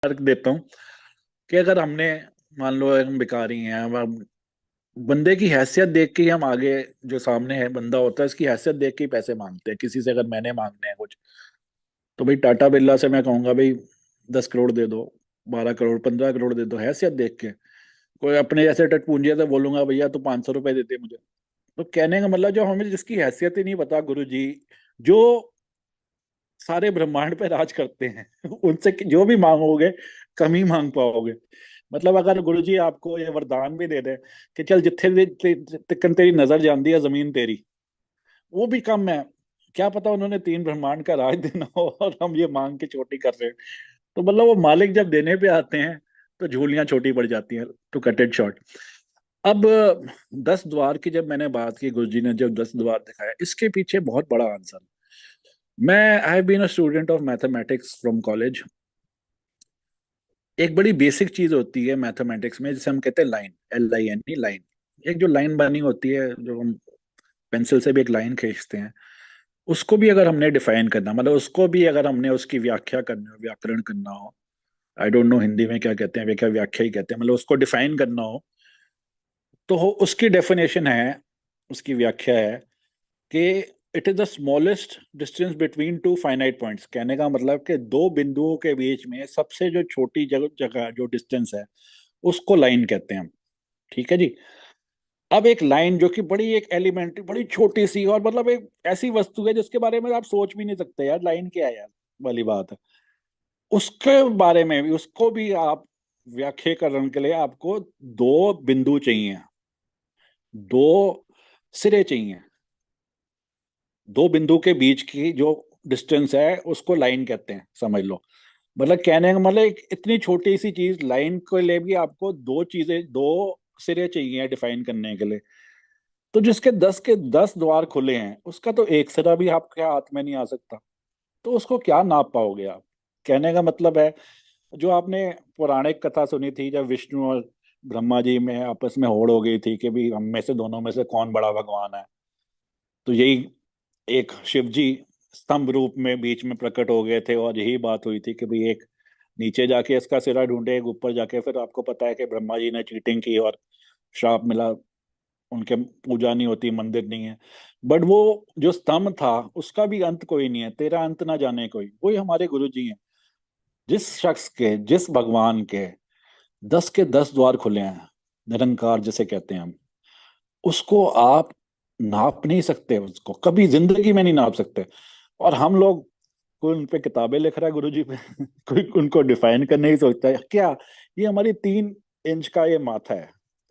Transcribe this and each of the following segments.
तर्क देता हूँ कि अगर हमने मान लो हम भिखारी हैं, अब बंदे की हैसियत देख के ही हम आगे, जो सामने है बंदा होता है इसकी हैसियत देख के ही पैसे मांगते हैं। किसी से अगर मैंने मांगने हैं कुछ, तो भाई टाटा बिरला से मैं कहूंगा भाई 10 करोड़ दे दो, 12 करोड़, 15 करोड़ दे दो, हैसियत देख के। कोई अपने जैसे टटपूंजिया से बोलूंगा भैया तू 500 रुपए देते मुझे। तो कहने का मतलब जो हमें जिसकी हैसियत ही नहीं पता, गुरु जी जो सारे ब्रह्मांड पे राज करते हैं उनसे जो भी मांगोगे कम ही मांग पाओगे। मतलब अगर गुरु जी आपको ये वरदान भी दे दे कि चल जिथे तिकन तेरी नजर जाती है जमीन तेरी, वो भी कम है। क्या पता उन्होंने 3 ब्रह्मांड का राज देना हो और हम ये मांग के छोटी कर रहे हैं। तो मतलब वो मालिक जब देने पे आते हैं तो झोलियां छोटी पड़ जाती हैं, टू कट इट शॉर्ट। अब 10 द्वार की जब मैंने बात की, गुरु जी ने जब 10 द्वार दिखाया, इसके पीछे बहुत बड़ा आंसर। मैं I have been a student of mathematics from college. एक बड़ी बेसिक चीज होती है मैथमेटिक्स में जिसे हम कहते हैं लाइन, LINE, लाइन। एक जो लाइन बनी होती है, जो हम पेंसिल से भी एक लाइन खींचते हैं, उसको भी अगर हमने डिफाइन करना, मतलब उसको भी अगर हमने उसकी व्याख्या करनी हो, व्याकरण करना हो, आई डोंट नो हिंदी में क्या कहते हैं, व्याख्या व्याख्या ही कहते हैं, मतलब उसको डिफाइन करना हो, तो उसकी डेफिनेशन है, उसकी व्याख्या है कि it is the smallest distance between two finite points. कहने का मतलब कि दो बिंदुओं के बीच में सबसे जो छोटी जगह जगह जो डिस्टेंस है, उसको लाइन कहते हैं हम। ठीक है जी। अब एक लाइन जो कि बड़ी एक एलिमेंट्री, बड़ी छोटी सी, और मतलब एक ऐसी वस्तु है जिसके बारे में आप सोच भी नहीं सकते यार, लाइन क्या है यार, वाली बात है। उसके बारे में भी, उसको भी आप व्याख्याकरण के लिए आपको दो बिंदु चाहिए, दो सिरे चाहिए। दो बिंदु के बीच की जो डिस्टेंस है उसको लाइन कहते हैं, समझ लो। मतलब कहने का मतलब इतनी छोटी सी चीज लाइन के लिए भी आपको दो चीजें, दो सिरे चाहिए डिफाइन करने के लिए। तो जिसके 10 के 10 द्वार खुले हैं उसका तो एक सिरा भी आपके हाथ में नहीं आ सकता। तो उसको क्या नाप पाओगे आप? कहने का मतलब है, जो आपने पौराणिक कथा सुनी थी जब विष्णु और ब्रह्मा जी में आपस में होड़ हो गई थी कि भी हम में से, दोनों में से कौन बड़ा भगवान है, तो यही एक शिव जी स्तंभ रूप में बीच में प्रकट हो गए थे और यही बात हुई थी कि भाई एक नीचे जाके इसका सिरा ढूंढे, एक ऊपर जाके। फिर आपको पता है कि ब्रह्मा जी ने चीटिंग की और श्राप मिला, उनके पूजा नहीं होती, मंदिर नहीं है। बट वो जो स्तंभ था उसका भी अंत कोई नहीं है, तेरा अंत ना जाने कोई, वही हमारे गुरु जी हैं। जिस शख्स के, जिस भगवान के 10 के 10 द्वार खुले हैं, निरंकार जिसे कहते हैं हम, उसको आप नाप नहीं सकते, उसको कभी जिंदगी में नहीं नाप सकते। और हम लोग, कोई उन पे किताबें लिख रहा है गुरु जी पे कोई उनको डिफाइन करने ही सोचता है क्या। ये हमारी 3 इंच का ये माथा है,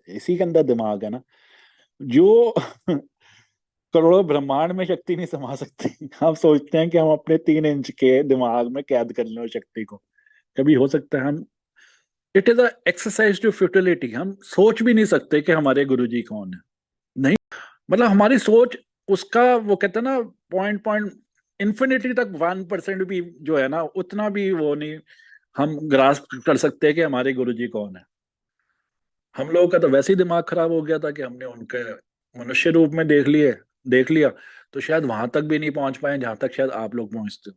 इसी के अंदर दिमाग है ना, जो करोड़ों ब्रह्मांड में शक्ति नहीं समा सकती। हम सोचते हैं कि हम अपने 3 इंच के दिमाग में कैद कर लें उस शक्ति को। कभी हो सकता है हम, it is a exercise to futility. हम सोच भी नहीं सकते कि हमारे गुरुजी कौन है। नहीं, मतलब हमारी सोच, उसका वो कहते हैं ना, पॉइंट पॉइंट इन्फिनिटी तक 1% भी जो है ना, उतना भी वो नहीं हम ग्रास्प कर सकते कि हमारे गुरुजी कौन है। हम लोगों का तो वैसे ही दिमाग खराब हो गया था कि हमने उनके मनुष्य रूप में देख लिया। तो शायद वहां तक भी नहीं पहुंच पाए जहां तक शायद आप लोग पहुंचते हो।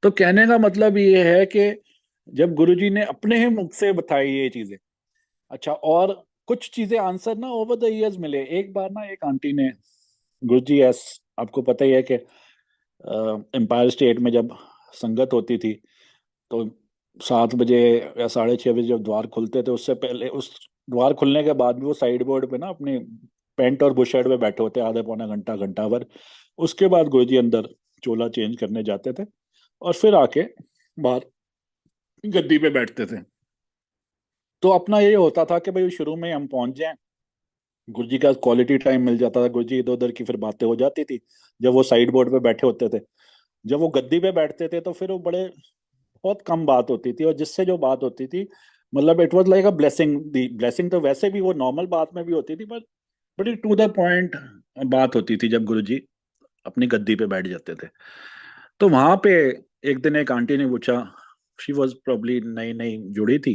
तो कहने का मतलब ये है कि जब गुरुजी ने अपने ही मुख से बताई ये चीजें। अच्छा, और कुछ चीजें आंसर ना ओवर द इयर्स मिले। एक बार ना एक आंटी ने, गुरुजी एस, आपको पता ही है कि एम्पायर स्टेट में जब संगत होती थी, तो 7 बजे या 6:30 बजे जब द्वार खुलते थे, उससे पहले, उस द्वार खुलने के बाद भी वो साइड बोर्ड पे ना अपनी पैंट और बुशर्ट पे बैठे होते, आधा पौना घंटा, घंटा भर। उसके बाद गुरुजी अंदर चोला चेंज करने जाते थे और फिर आके बाहर गद्दी पे बैठते थे। तो अपना ये होता था कि भाई शुरू में हम पहुंच जाएं, गुरुजी का क्वालिटी टाइम मिल जाता था, गुरुजी इधर उधर की फिर बातें हो जाती थी जब वो साइड बोर्ड पे बैठे होते थे। जब वो गद्दी पे बैठते थे तो फिर वो बड़े, बहुत कम बात होती थी, और जिससे जो बात होती थी, मतलब it was like a blessing. The blessing तो वैसे भी वो नॉर्मल बात में भी होती थी, पर बड़ी टू द पॉइंट बात होती थी जब गुरुजी अपनी गद्दी पे बैठ जाते थे। तो वहां पे एक दिन एक आंटी ने पूछा, शी वॉज प्रॉब्ली नई नई जुड़ी थी,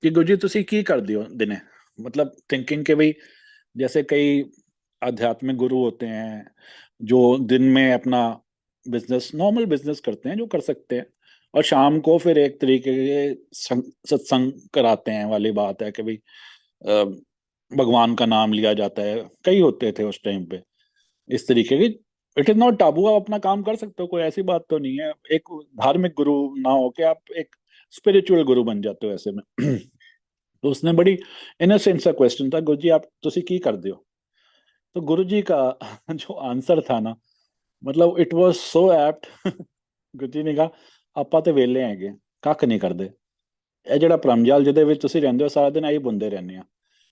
कि गुरुजी तुसी की कर दियो दिने। मतलब थिंकिंग के भाई, जैसे कई आध्यात्मिक गुरु होते हैं जो दिन में अपना बिजनेस, नॉर्मल बिजनेस करते हैं, जो कर सकते हैं, और शाम को फिर एक तरीके के सत्संग कराते हैं वाली बात है कि भाई अ, भगवान का नाम लिया जाता है, कई होते थे उस टाइम पे इस तरीके की। इट इज नॉट टाबू, आप अपना काम कर सकते हो, कोई ऐसी बात तो नहीं है। एक धार्मिक गुरु ना हो के आप एक स्पिरिचुअल गुरु बन जाते हो ऐसे में। तो उसने बड़ी इनोसेंट सा क्वेश्चन था, गुरु जी आप तुसी की कर दियो? तो गुरु जी का जो आंसर था ना, मतलब it was so apt. Guru ji ਨੇ ਕਹਾ ਆਪਾਂ ਤੇ ਵਿਹਲੇ ਹੈਗੇ, ਕੱਖ ਨਹੀਂ ਕਰਦੇ, ਇਹ ਜਿਹੜਾ ਭਰਮਜਾਲ ਜਿਹਦੇ ਵਿੱਚ ਤੁਸੀਂ ਰਹਿੰਦੇ ਹੋ ਸਾਰਾ ਦਿਨ ਇਹੀ ਬੁੰਦੇ ਰਹਿੰਦੇ ਆ।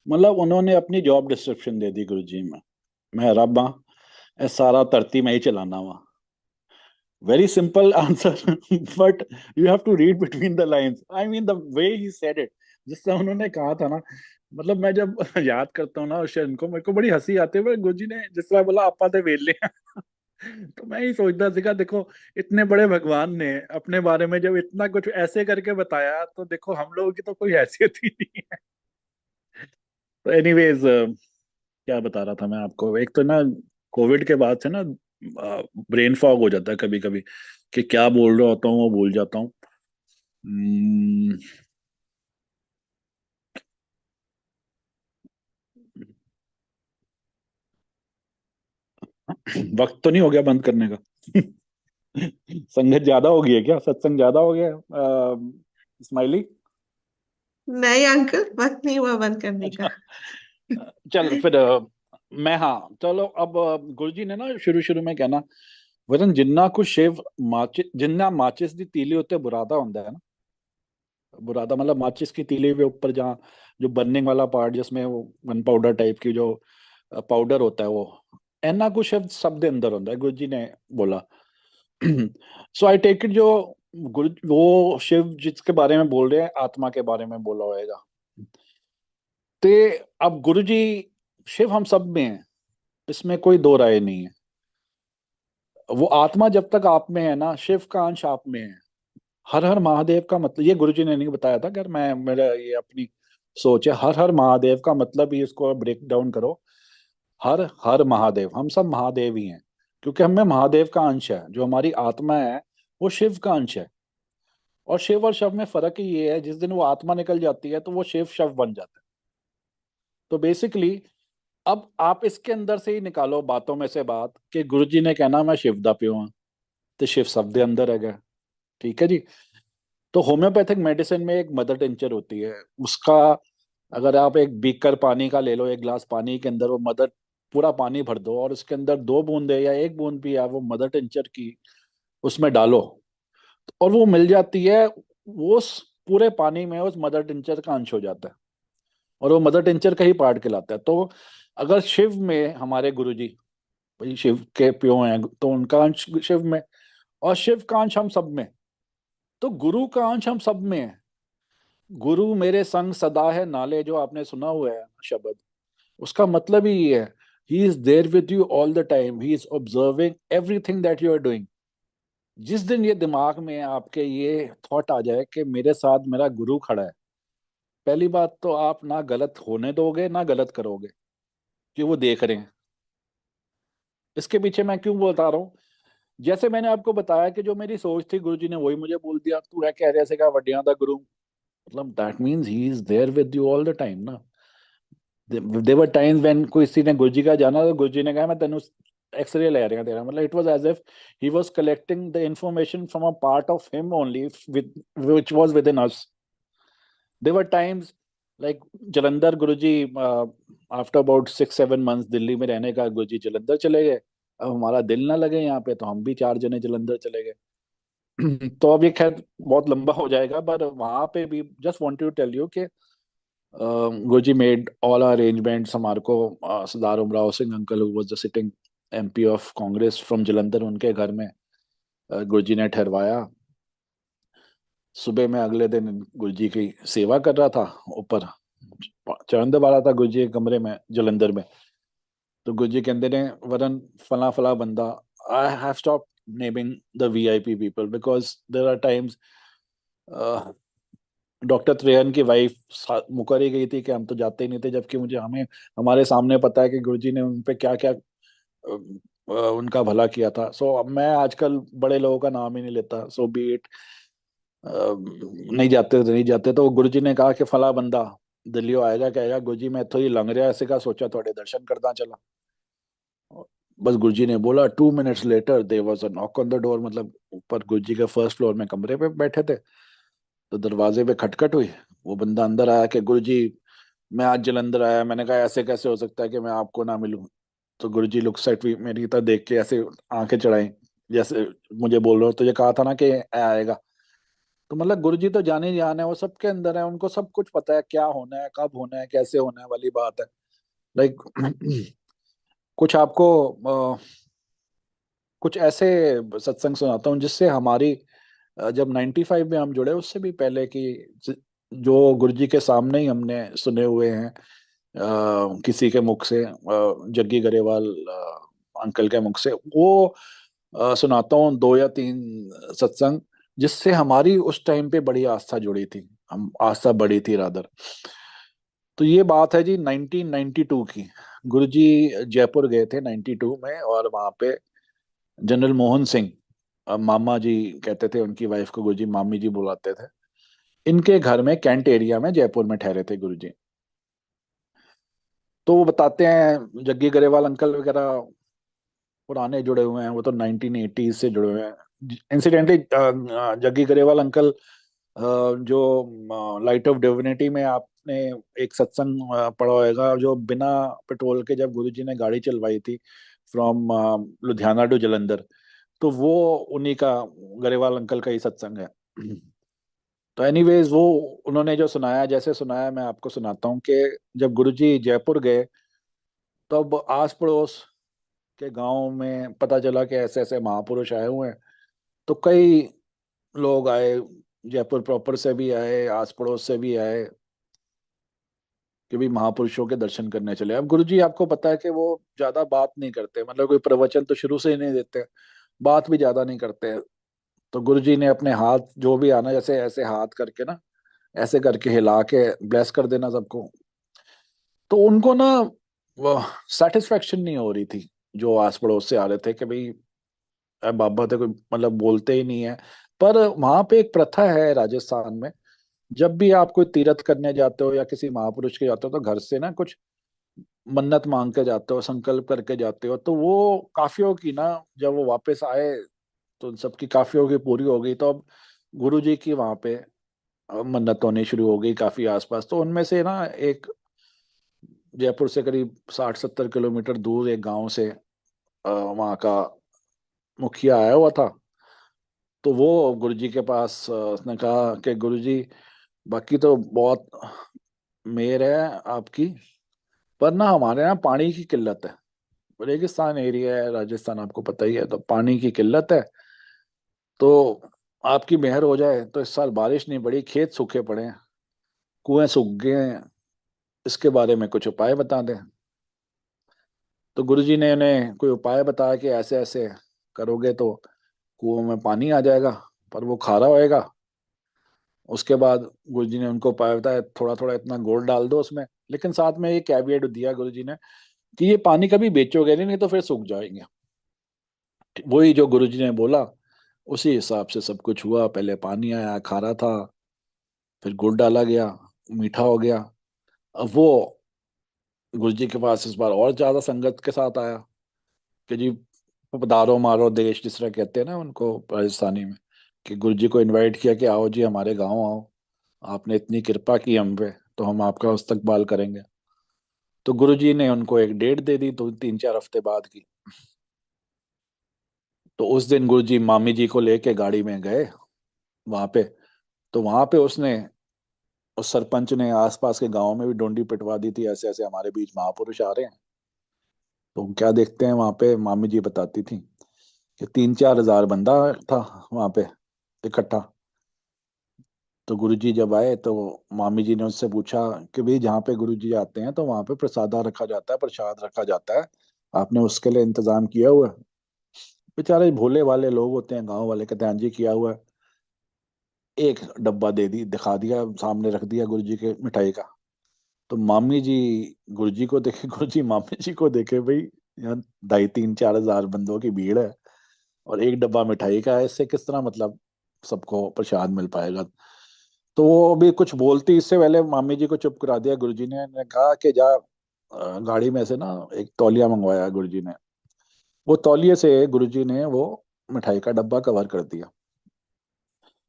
मतलब उन्होंने अपनी जॉब डिस्क्रिप्शन दे दी गुरु जी में, मैं रब हाँ, ये सारा धरती में ही चलाना वा। Very simple answer, but you have to read between the lines, I mean the way he said it, जिस तरह उन्होंने कहा था ना। मतलब मैं जब याद करता हूँ ना उस क्षण को, मेरे को बड़ी हंसी आती है। पर गुरु जी ने जिस तरह बोला आपा ते वेले हैं। तो मैं ही सोचता सीखा, देखो इतने बड़े भगवान ने अपने बारे में जब इतना कुछ ऐसे करके बताया, तो देखो हम लोगों की तो कोई हैसियत ही नहीं है। तो एनीवेज, क्या बता रहा था मैं आपको, एक तो ना कोविड के बाद से ना ब्रेन फॉग हो जाता है कभी कभी, कि क्या बोल रहा होता हूँ वो भूल जाता हूँ। हम्म, वक्त तो नहीं हो गया बंद करने का? संगत ज्यादा हो गई है क्या, सत्संग ज्यादा हो गया स्माइली? नहीं अंकल, वक्त नहीं हुआ बंद करने अच्छा, का। चल फिर मैं, हाँ चलो अब गुरु जी ने ना शुरू शुरू में कहना, वरन जिन्ना कुछ शिव माचिस, जिन्ना माचिस दी तीली उत्ते बुरादा ਹੁੰਦਾ है ना। बुरादा मतलब माचिस की तीली के ऊपर जहाँ जो बर्निंग वाला पार्ट, जिसमें वो गन पाउडर टाइप की जो पाउडर होता है, वो ऐना कुछ शब्द शब्द के अंदर होता है, गुरु जी ने बोला। सो आई टेक इट, जो गुरु वो शिव जिसके बारे में बोल रहे हैं, आत्मा के बारे में बोला होएगा। ते अब गुरु जी, शिव हम सब में है, इसमें कोई दो राय नहीं है। वो आत्मा जब तक आप में है ना, शिव का अंश आप में है। हर हर महादेव का मतलब, ये गुरुजी ने नहीं बताया था, अगर मैं, मेरा ये अपनी सोच है, हर हर महादेव का मतलब ही, इसको ब्रेक डाउन करो, हर हर महादेव, हम सब महादेव ही हैं, क्योंकि हमें महादेव का अंश है, जो हमारी आत्मा है वो शिव का अंश है। और शिव और शव में फर्क ही ये है, जिस दिन वो आत्मा निकल जाती है तो वो शिव शव बन जाता है। तो बेसिकली अब आप इसके अंदर से ही निकालो बातों में से बात, कि गुरु जी ने कहना मैं शिव दा प्यो हाँ, तो शिव सब दे अंदर है। ठीक है जी। तो होम्योपैथिक मेडिसिन में एक मदर टिंचर होती है, उसका अगर आप एक बीकर पानी का ले लो, एक गिलास पानी के अंदर वो मदर, पूरा पानी भर दो और उसके अंदर 2 बूंदे या 1 बूंद भी आप वो मदर टिंचर की उसमें डालो, और वो मिल जाती है, वो उस पूरे पानी में उस मदर टिंचर का अंश हो जाता है, और वो मदर टिंचर का ही पार्ट कहलाता है। तो अगर शिव में हमारे गुरु जी, भाई शिव के प्यो हैं, तो उनका अंश शिव में, और शिव का अंश हम सब में, तो गुरु का अंश हम सब में है। गुरु मेरे संग सदा है नाले, जो आपने सुना हुआ है शब्द, उसका मतलब ही ये है, he is there with you all the time, he is observing everything that you are doing. जिस दिन ये दिमाग में आपके ये थॉट आ जाए कि मेरे साथ मेरा गुरु खड़ा है, पहली बात तो आप ना गलत होने दोगे ना गलत करोगे, कि वो देख रहे हैं। इसके पीछे मैं क्यों बता रहा हूँ, जैसे मैंने आपको बताया कि जो मेरी सोच थी, गुरु जी ने वही मुझे बोल दिया, तू है कह रहे से का वड्डियां दा गुरु, मतलब that means he is there with you all the time ना। देवर टाइम्स व्हेन किसी ने गुरुजी का जाना, तो गुरुजी ने कहा मैं तेन एक्सरे ले रहा तेरा, मतलब it was as if he was collecting the information from a part of him only, with which was within us. There were times like Jalandhar, Guruji after about 6-7 months Delhi में रहने का, गुरुजी जलंधर चले गए। अब हमारा दिल ना लगे यहाँ पे, तो हम भी 4 जने जलंधर चले गए। तो अब ये खैर बहुत लंबा हो जाएगा, पर वहां पे भी just want to tell you कि Guruji made all arrangements हमारे को, Sardar Umrao Singh uncle who was the sitting MP of Congress from Jalandhar, उनके घर में गुरुजी ने ठहरवाया। सुबह में अगले दिन गुरुजी की सेवा कर रहा था, ऊपर चढ़न दबा रहा था गुरुजी के कमरे में जलंधर में। तो गुरुजी कहते ने, वरन फला फला बंदा, I have stop naming the VIP people because there are times, doctor Trehan की वाइफ मुकर ही गई थी कि हम तो जाते ही नहीं थे, जबकि मुझे, हमें हमारे सामने पता है कि गुरुजी ने उन पे क्या क्या उनका भला किया था। सो अब मैं आजकल बड़े लोगों का नाम ही नहीं लेता, सो बी इट। नहीं जाते तो नहीं जाते, तो गुरु जी ने कहा कि फला बंदा दिल्ली आएगा, कहेगा गुरु जी मैं तो ही लंघ रहा ऐसे का सोचा थोड़े दर्शन करना चला। बस गुरुजी ने बोला, 2 minutes later there was a knock on the door, मतलब ऊपर गुरुजी के फर्स्ट फ्लोर में कमरे पे बैठे थे, तो दरवाजे पे खटखट हुई। वो बंदा अंदर आया कि गुरुजी मैं आज जलंधर आया। मैंने कहा ऐसे कैसे हो सकता है कि मैं आपको ना मिलूं। तो गुरुजी लुक एट मी, मेरी तरफ देख के ऐसे आंखें चढ़ाई, जैसे मुझे बोल रहे हो तो ये कहा था ना कि आएगा। तो मतलब गुरुजी तो जाने ही जान है, वो सबके अंदर है, उनको सब कुछ पता है क्या होना है, कब होना है, कैसे होना है वाली बात है। लाइक कुछ आपको कुछ ऐसे सत्संग सुनाता हूँ जिससे हमारी जब 95 में हम जुड़े उससे भी पहले की जो गुरुजी के सामने ही हमने सुने हुए हैं, किसी के मुख से, जग्गी गरेवाल अंकल के मुख से, वो सुनाता हूँ 2 या 3 सत्संग जिससे हमारी उस टाइम पे बड़ी आस्था जुड़ी थी, हम आस्था बढ़ी थी रादर। तो ये बात है जी 1992 की। गुरुजी जयपुर गए थे 92 में, और वहां पे जनरल मोहन सिंह, मामा जी कहते थे उनकी वाइफ को, गुरुजी मामी जी बुलाते थे, इनके घर में कैंट एरिया में जयपुर में ठहरे थे गुरुजी। तो वो बताते हैं जग्गी गरेवाल अंकल वगैरह पुराने जुड़े हुए हैं, वो तो 1980 से जुड़े हुए हैं। इंसिडेंटली जग्गी गरेवाल अंकल जो लाइट ऑफ डिविनिटी में आपने एक सत्संग पढ़ा होगा, जो बिना पेट्रोल के जब गुरुजी ने गाड़ी चलवाई थी फ्रॉम लुधियाना टू जलंधर, तो वो उन्हीं का, गरेवाल अंकल का ही सत्संग है। तो एनीवेज वो उन्होंने जो सुनाया, जैसे सुनाया मैं आपको सुनाता हूँ कि जब गुरुजी जयपुर गए तब आस पड़ोस के गांव में पता चला कि ऐसे ऐसे महापुरुष आए हुए हैं। तो कई लोग आए, जयपुर प्रॉपर से भी आए, आस पड़ोस से भी आए, कि भी महापुरुषों के दर्शन करने चले। अब गुरुजी आपको पता है कि वो ज्यादा बात नहीं करते, मतलब कोई प्रवचन तो शुरू से ही नहीं देते, बात भी ज्यादा नहीं करते। तो गुरुजी ने अपने हाथ जो भी आना, जैसे ऐसे हाथ करके ना, ऐसे करके हिला के ब्लेस कर देना सबको। तो उनको ना सेटिस्फेक्शन नहीं हो रही थी, जो आस पड़ोस से आ रहे थे, कि भाई बाबा तो कोई मतलब बोलते ही नहीं है। पर वहां पे एक प्रथा है राजस्थान में, जब भी आप कोई तीर्थ करने जाते हो या किसी महापुरुष के जाते हो तो घर से ना कुछ मन्नत मांग के जाते हो, संकल्प करके जाते हो, तो वो काफियों की ना, जब वो वापस आए तो उन सबकी काफियों की पूरी हो गई। तो अब गुरु जी की वहां पे मन्नत होनी शुरू हो गई काफी आसपास। तो उनमें से ना एक, जयपुर से करीब 60-70 किलोमीटर दूर एक गांव से वहाँ का मुखिया आया हुआ था। तो वो गुरुजी के पास उसने कहा कि गुरुजी, बाकी तो बहुत मेहर है आपकी, पर ना हमारे यहाँ पानी की किल्लत है। रेगिस्तान एरिया है राजस्थान, आपको पता ही है, तो पानी की किल्लत है। तो आपकी मेहर हो जाए तो इस साल बारिश नहीं पड़ी, खेत सूखे पड़े हैं, कुएं सूख गए हैं, इसके बारे में कुछ उपाय बता दें। तो गुरुजी ने उन्हें कोई उपाय बताया कि ऐसे ऐसे करोगे तो कुओं में पानी आ जाएगा, पर वो खारा होएगा। उसके बाद गुरुजी ने उनको उपाय बताया, थोड़ा थोड़ा इतना गुड़ डाल दो उसमें, लेकिन साथ में ये कैविएट दिया गुरुजी ने कि ये पानी कभी बेचोगे नहीं, नहीं तो फिर सूख जाएंगे। वही जो गुरुजी ने बोला उसी हिसाब से सब कुछ हुआ। पहले पानी आया, खारा था, फिर गुड़ डाला गया, मीठा हो गया। अब वो गुरुजी के पास इस बार और ज्यादा संगत के साथ आया कि जी पधारो मारो देश, जिस तरह कहते हैं ना उनको राजस्थानी में, कि गुरुजी को इनवाइट किया कि आओ जी हमारे गांव आओ, आपने इतनी कृपा की हम पे, तो हम आपका इस्तकबाल करेंगे। तो गुरुजी ने उनको एक डेट दे दी, 2-3-4 हफ्ते बाद की। तो उस दिन गुरुजी मामी जी को लेके गाड़ी में गए वहां पे। तो वहां पे उसने, उस सरपंच ने आसपास के गांव में भी डोंडी पिटवा दी थी, ऐसे ऐसे हमारे बीच महापुरुष आ रहे हैं। तो हम क्या देखते हैं वहां पे, मामी जी बताती थी कि 3-4 हजार बंदा था वहां पे इकट्ठा। तो गुरुजी जब आए तो मामी जी ने उससे पूछा कि भाई जहाँ पे गुरुजी आते हैं तो वहां पे प्रसादा रखा जाता है, प्रसाद रखा जाता है, आपने उसके लिए इंतजाम किया हुआ है? बेचारे भोले वाले लोग होते हैं गांव वाले, कहते हैं हाँ जी किया हुआ है। एक डब्बा दे दी, दिखा दिया, सामने रख दिया गुरुजी के मिठाई का। तो मामी जी गुरुजी को देखे, गुरुजी मामी जी को देखे, भाई यहाँ 2.5-3-4 हजार बंदों की भीड़ है और एक डब्बा मिठाई का है, इससे किस तरह मतलब सबको प्रसाद मिल पाएगा। तो वो अभी कुछ बोलती इससे पहले मामी जी को चुप करा दिया गुरुजी ने कहा कि जा गाड़ी में से ना एक तौलिया मंगवाया गुरुजी ने। वो तौलिए से गुरुजी ने वो मिठाई का डब्बा कवर कर दिया,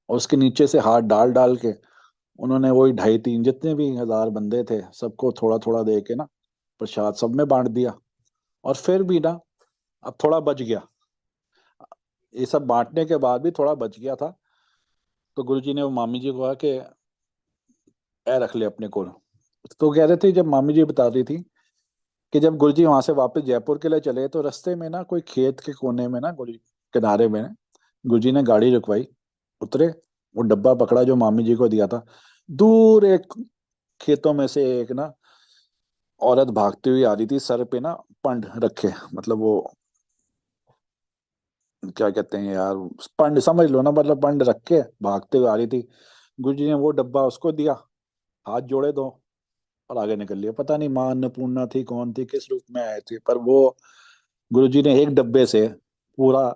और उसके नीचे से हाथ डाल डाल के उन्होंने वही ढाई तीन जितने भी 1000 बंदे थे सबको थोड़ा थोड़ा दे के ना प्रसाद सब में बांट दिया। और फिर भी ना अब थोड़ा बच गया, ये सब बांटने के बाद भी थोड़ा बच गया था। तो गुरुजी ने वो मामी जी को कहा कि ए रख ले अपने को। तो कह रहे थे, जब मामी जी बता रही थी कि जब गुरुजी वहां से वापस जयपुर के लिए चले तो रास्ते में ना कोई खेत के कोने में ना गुरुजी किनारे में गुरुजी ने गाड़ी रुकवाई, उतरे, वो डब्बा पकड़ा जो मामी जी को दिया था। दूर एक खेतों में से एक ना औरत भागती हुई आ रही थी, सर पे ना पंड रखे, मतलब वो क्या कहते हैं यार, पंड समझ लो ना, मतलब पंड रख के भागते हुए आ रही थी। गुरुजी ने वो डब्बा उसको दिया, हाथ जोड़े दो, और आगे निकल लिया। पता नहीं माँ अन्नपूर्णा थी कौन थी, किस रूप में आए थे, पर वो गुरुजी ने एक डब्बे से पूरा,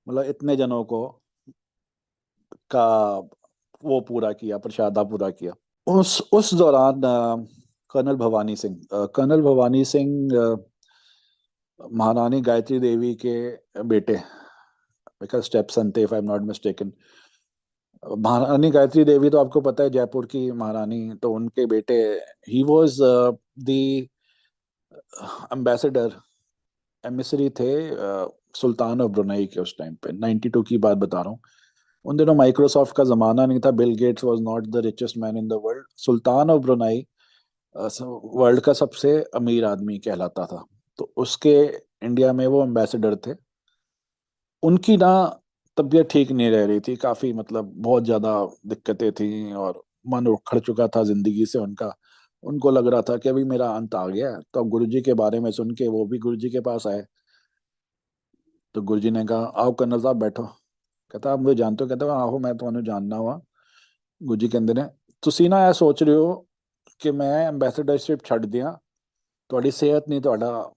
मतलब इतने जनों को का वो पूरा किया, प्रसादा पूरा किया। उस दौरान कर्नल भवानी सिंह महारानी गायत्री देवी के बेटे, स्टेप सन थे if I am not mistaken. महारानी गायत्री देवी तो आपको पता है जयपुर की महारानी, तो उनके बेटे, he was the ambassador, emissary थे सुल्तान ऑफ ब्रुनई के उस टाइम पे। 92 की बात बता रहा हूँ। उन दिनों माइक्रोसॉफ्ट का जमाना नहीं था, Bill Gates was not the richest man in the world. Sultan of Brunei world का सबसे अमीर आदमी कहलाता था। तो उसके इंडिया में वो एम्बेसडर थे। उनकी ना तबीयत ठीक नहीं रह रही थी काफी, मतलब बहुत ज्यादा दिक्कतें थी, और मन उखड़ चुका था जिंदगी से उनका। उनको लग रहा था कि अभी मेरा अंत आ गया है। तो अब गुरुजी के बारे में सुन के वो भी गुरुजी के पास आए। तो गुरुजी ने कहा, आओ कर्नल साहब बैठो। कहता, आप मुझे जानते हो? कहता, आहो मैं तुम्हें जानना हुआ। गुरुजी कहते ने, ਤੁਸੀਂ ਨਾ ਇਹ ਸੋਚ ਰਹੇ ਹੋ ਕਿ मैं ਐਂਬੈਸਡਰਸ਼ਿਪ ਛੱਡ ਦਿਆਂ, ਤੁਹਾਡੀ ਸਿਹਤ ਨਹੀਂ ਤੁਹਾਡਾ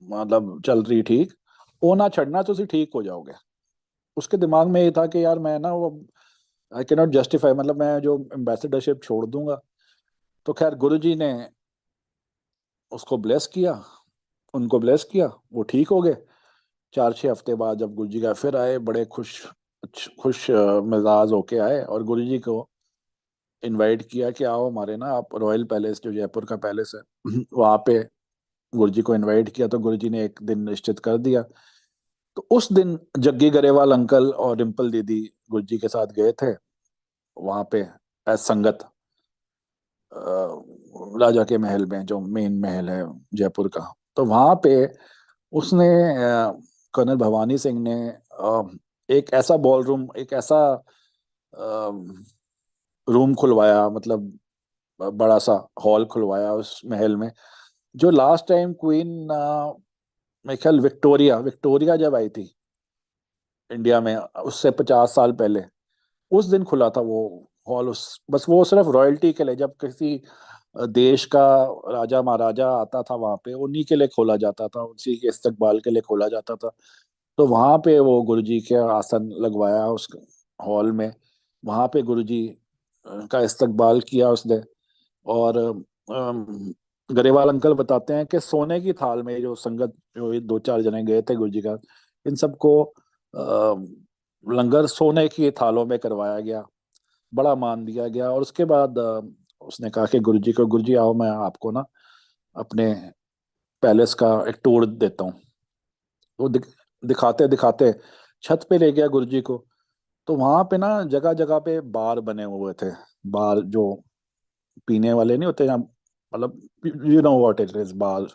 मतलब चल रही ठीक, वो ना छड़ना, ਤੁਸੀਂ ठीक हो जाओगे। उसके दिमाग में ये था कि यार मैं ना वो आई कैन नॉट जस्टिफाई, मतलब मैं जो एम्बेसडरशिप छोड़ दूंगा। तो खैर गुरुजी ने उसको ब्लेस किया, उनको ब्लेस किया, वो ठीक हो गए। 4-6 हफ्ते बाद जब गुरुजी का फिर आए, बड़े खुश खुश मिजाज होके आए, और गुरुजी को इनवाइट किया कि आओ हमारे ना, आप रॉयल पैलेस जो जयपुर का पैलेस है वहाँ पे। गुरुजी को इनवाइट किया तो गुरुजी ने एक दिन निश्चित कर दिया। तो उस दिन जग्गी गरेवाल अंकल और रिंपल दीदी गुरुजी के साथ गए थे वहां पे एज संगत, राजा के महल में, जो मेन महल है जयपुर का। तो वहां पे उसने कर्नल भवानी सिंह ने एक ऐसा बॉल रूम, एक ऐसा रूम खुलवाया, मतलब बड़ा सा हॉल खुलवाया उस महल में, जो लास्ट टाइम क्वीन मेरे ख्याल विक्टोरिया विक्टोरिया जब आई थी इंडिया में, उससे 50 साल पहले, उस दिन खुला था वो हॉल। उस बस वो सिर्फ रॉयल्टी के लिए, जब किसी देश का राजा महाराजा आता था वहां पे, उन्हीं के लिए खोला जाता था, उसी के इस्तकबाल के लिए खोला जाता था। तो वहां पे वो गुरुजी के आसन लगवाया उस हॉल में, वहां पे गुरुजी का इस्तकबाल किया उसने। और गरेवाल अंकल बताते हैं कि सोने की थाल में जो संगत, जो ये 2-4 जने गए थे गुरुजी का, इन सबको लंगर सोने की थालों में करवाया गया, बड़ा मान दिया गया। और उसके बाद उसने कहा कि गुरुजी को, गुरुजी आओ मैं आपको ना अपने पैलेस का एक टूर देता हूँ। वो दिखाते दिखाते छत पे ले गया गुरुजी को। तो वहां पे ना जगह जगह पे बार बने हुए थे, बार जो पीने वाले नहीं होते, मतलब you know what it is, बार।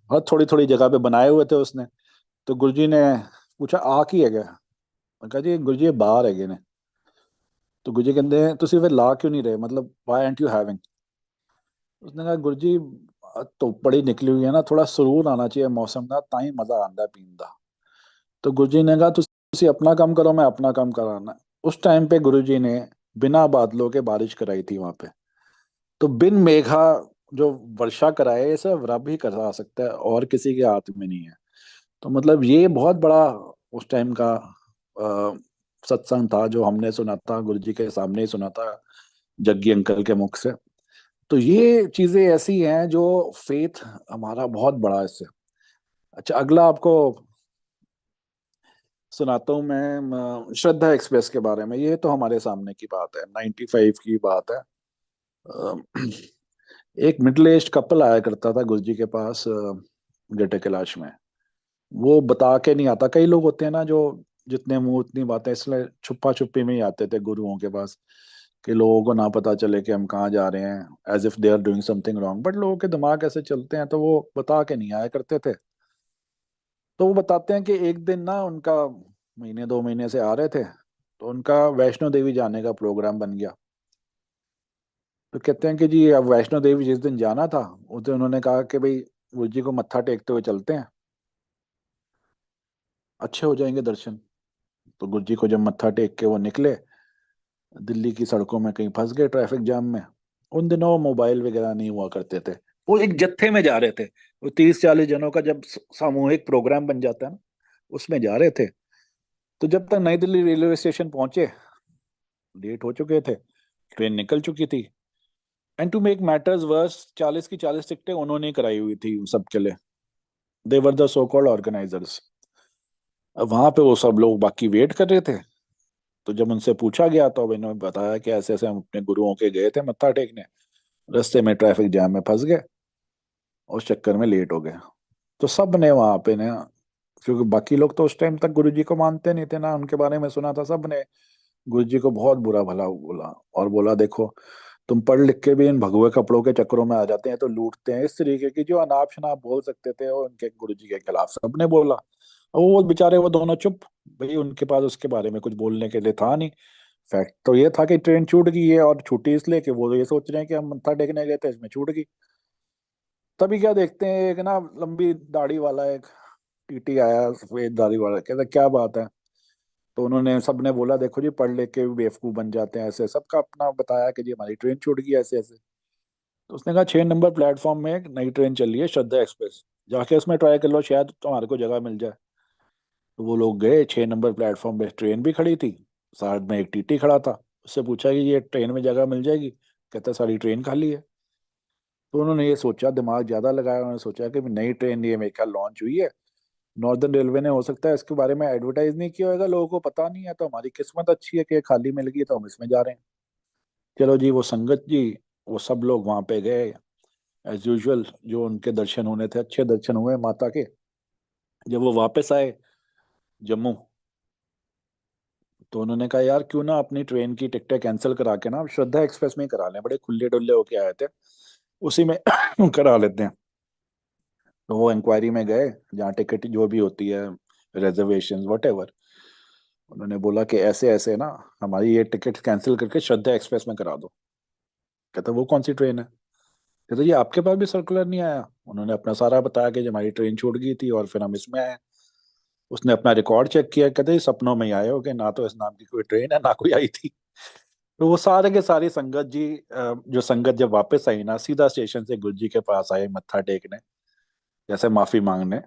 हर थोड़ी थोड़ी जगह पे बनाए हुए थे उसने। तो गुरुजी ने पूछा, आ की है क्या? मैं कहा, जी गुरुजी ये बार है ने। तो गुरुजी कहते हैं, ਤੁਸੀਂ ਫਿਰ ਲਾ क्यों नहीं रहे, मतलब व्हाई एंट यू हैविंग? उसने कहा, गुरुजी धुप बड़ी निकली हुई है ना, थोड़ा सुरूर आना चाहिए मौसम का, ਤਾਂ ਹੀ मजा आंदा पीन ਦਾ। तो गुरुजी ने कहा, ਤੁਸੀਂ अपना काम करो, मैं अपना काम कराना। उस टाइम पे गुरुजी ने बिना बादलों के बारिश कराई थी वहां पे। तो बिन मेघा जो वर्षा कराए, ये सब रब ही करा सकता है, और किसी के हाथ में नहीं है। तो मतलब ये बहुत बड़ा उस टाइम का सत्संग था जो हमने सुना था, गुरु जी के सामने ही सुना था, जग्गी अंकल के मुख से। तो ये चीजें ऐसी हैं जो फेथ हमारा बहुत बड़ा है इससे। अच्छा, अगला आपको सुनाता हूँ मैं श्रद्धा एक्सप्रेस के बारे में। ये तो हमारे सामने की बात है, 95 की बात है। अ, एक मिडिल एज कपल आया करता था गुरु जी के पास गटे कैलाश में। वो बता के नहीं आता, कई लोग होते हैं ना जो जितने मुंह उतनी बातें, इसलिए छुपा छुपी में ही आते थे गुरुओं के पास, कि लोगों को ना पता चले कि हम कहाँ जा रहे हैं, as if they are doing something wrong. But लोगों के दिमाग ऐसे चलते हैं, तो वो बता के नहीं आया करते थे। तो वो बताते हैं कि एक दिन ना उनका, महीने 2 महीने से आ रहे थे, तो उनका वैष्णो देवी जाने का प्रोग्राम बन गया। तो कहते हैं कि जी अब वैष्णो देवी जिस दिन जाना था, उस दिन उन्होंने कहा कि भाई गुरु जी को मत्था टेकते हुए चलते हैं, अच्छे हो जाएंगे दर्शन। तो गुरु जी को जब मत्था टेक के वो निकले, दिल्ली की सड़कों में कहीं फंस गए ट्रैफिक जाम में। उन दिनों मोबाइल वगैरह नहीं हुआ करते थे। वो एक जत्थे में जा रहे थे, वो 30-40 जनों का जब सामूहिक प्रोग्राम बन जाता है ना, उसमें जा रहे थे। तो जब तक नई दिल्ली रेलवे स्टेशन पहुंचे, लेट हो चुके थे, ट्रेन निकल चुकी थी। And to make matters worse, 40 की 40 टिकटें उन्होंने ही कराई हुई थी सबके लिए। They were the so called organisers. अब वहां पे वो सब लोग बाकी वेट कर रहे थे। तो जब उनसे पूछा गया, तो अब इन्होंने बताया कि ऐसे ऐसे हम अपने गुरुओं के गए थे मत्था टेकने, रास्ते में ट्रैफिक जाम में फंस गए, उस चक्कर में लेट हो गए। तो सब ने वहां पे ना, क्योंकि बाकी लोग तो उस टाइम तक गुरु जी को मानते नहीं थे ना, उनके बारे में सुना था, सब ने गुरु जी को बहुत बुरा भला बोला। और बोला देखो, तुम पढ़ लिख के भी इन भगवे कपड़ों के चक्करों में आ जाते हैं, तो लूटते हैं। इस तरीके की जो अनाप शनाप बोल सकते थे, और उनके गुरु जी के खिलाफ सबने बोला। और वो बेचारे वो दोनों चुप, भाई उनके पास उसके बारे में कुछ बोलने के लिए था नहीं। फैक्ट तो ये था कि ट्रेन छूट गई है, और छूटी इसलिए कि वो तो ये सोच रहे हैं कि हम मत्था टेकने गए थे, इसमें छूट गई। तभी क्या देखते हैं, एक ना लंबी दाढ़ी वाला एक टीटी आया, सफेद दाढ़ी वाला, कहता क्या बात है। तो उन्होंने सबने बोला देखो जी, पढ़ लिख के भी बेवकूफ बन जाते हैं, ऐसे सबका अपना बताया कि जी हमारी ट्रेन छूट गई ऐसे ऐसे। तो उसने कहा 6 नंबर प्लेटफॉर्म में एक नई ट्रेन चल रही है, श्रद्धा एक्सप्रेस, जाके उसमें ट्राई कर लो, शायद तुम्हारे को जगह मिल जाए। तो वो लोग गए, 6 नंबर प्लेटफॉर्म पे ट्रेन भी खड़ी थी, साथ में एक टीटी खड़ा था। उससे पूछा कि ये ट्रेन में जगह मिल जाएगी, कहता सारी ट्रेन खाली है। तो उन्होंने ये सोचा, दिमाग ज्यादा लगाया, उन्होंने सोचा कि नई ट्रेन ये मेरे ख्याल लॉन्च हुई है, नॉर्दर्न रेलवे ने हो सकता है इसके बारे में एडवर्टाइज नहीं किया होगा, लोगों को पता नहीं है, तो हमारी किस्मत अच्छी है कि ये खाली मिल गई, तो हम इसमें जा रहे हैं। चलो जी, वो संगत जी, वो सब लोग वहां पे गए एज यूजुअल। जो उनके दर्शन होने थे, अच्छे दर्शन हुए माता के। जब वो वापस आए जम्मू, तो उन्होंने कहा यार क्यों ना अपनी ट्रेन की टिकटें कैंसिल करा के ना श्रद्धा एक्सप्रेस में ही करा लें, बड़े खुले डुल्ले होके आए थे, उसी में करा लेते हैं। तो वो इंक्वायरी में गए, जहाँ टिकट जो भी होती है, रिजर्वेशन वट एवर, उन्होंने बोला कि ऐसे ऐसे ना, हमारी ये टिकट कैंसिल करके श्रद्धा एक्सप्रेस में करा दो। कहता वो कौन सी ट्रेन है। कहता ये आपके पास भी सर्कुलर नहीं आया। उन्होंने अपना सारा बताया कि जब हमारी ट्रेन छूट गई थी और फिर हम इसमें आए। उसने अपना रिकॉर्ड चेक किया, कहते ये सपनों में ही आए हो, कि ना तो इस नाम की कोई ट्रेन है ना कोई आई थी। तो वो सारे के सारी संगत जी, जो संगत जब वापस आई ना, सीधा स्टेशन से गुरु जी के पास आए मत्था टेकने, जैसे माफी मांगने।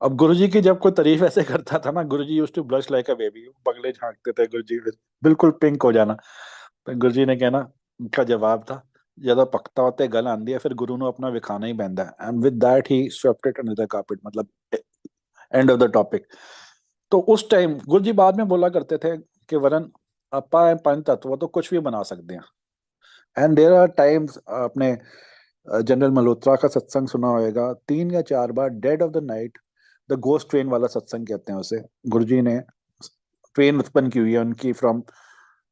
अब गुरु जी की जब कोई तारीफ ऐसे करता था ना, Guru ji used to blush like a baby, बगले झांकते थे गुरु जी, फिर बिल्कुल पिंक हो जाना। तो गुरु जी ने कहना, उनका जवाब था, ज्यादा पकता होते गल आंदी है, फिर गुरु ने अपना विखाना ही बहनदा है, and with that he swept it under the carpet, मतलब एंड ऑफ द टॉपिक। तो उस टाइम गुरु जी बाद में बोला करते थे कि वरन आपा है पंच तत्व तो कुछ भी बना सकते हैं। एंड देयर आर टाइम्स, आपने जनरल मल्होत्रा का सत्संग सुना होगा, 3 या 4 बार dead of the night, the ghost train वाला सत्संग कहते हैं उसे, गुरुजी ने ट्रेन उत्पन्न की हुई है उनकी, from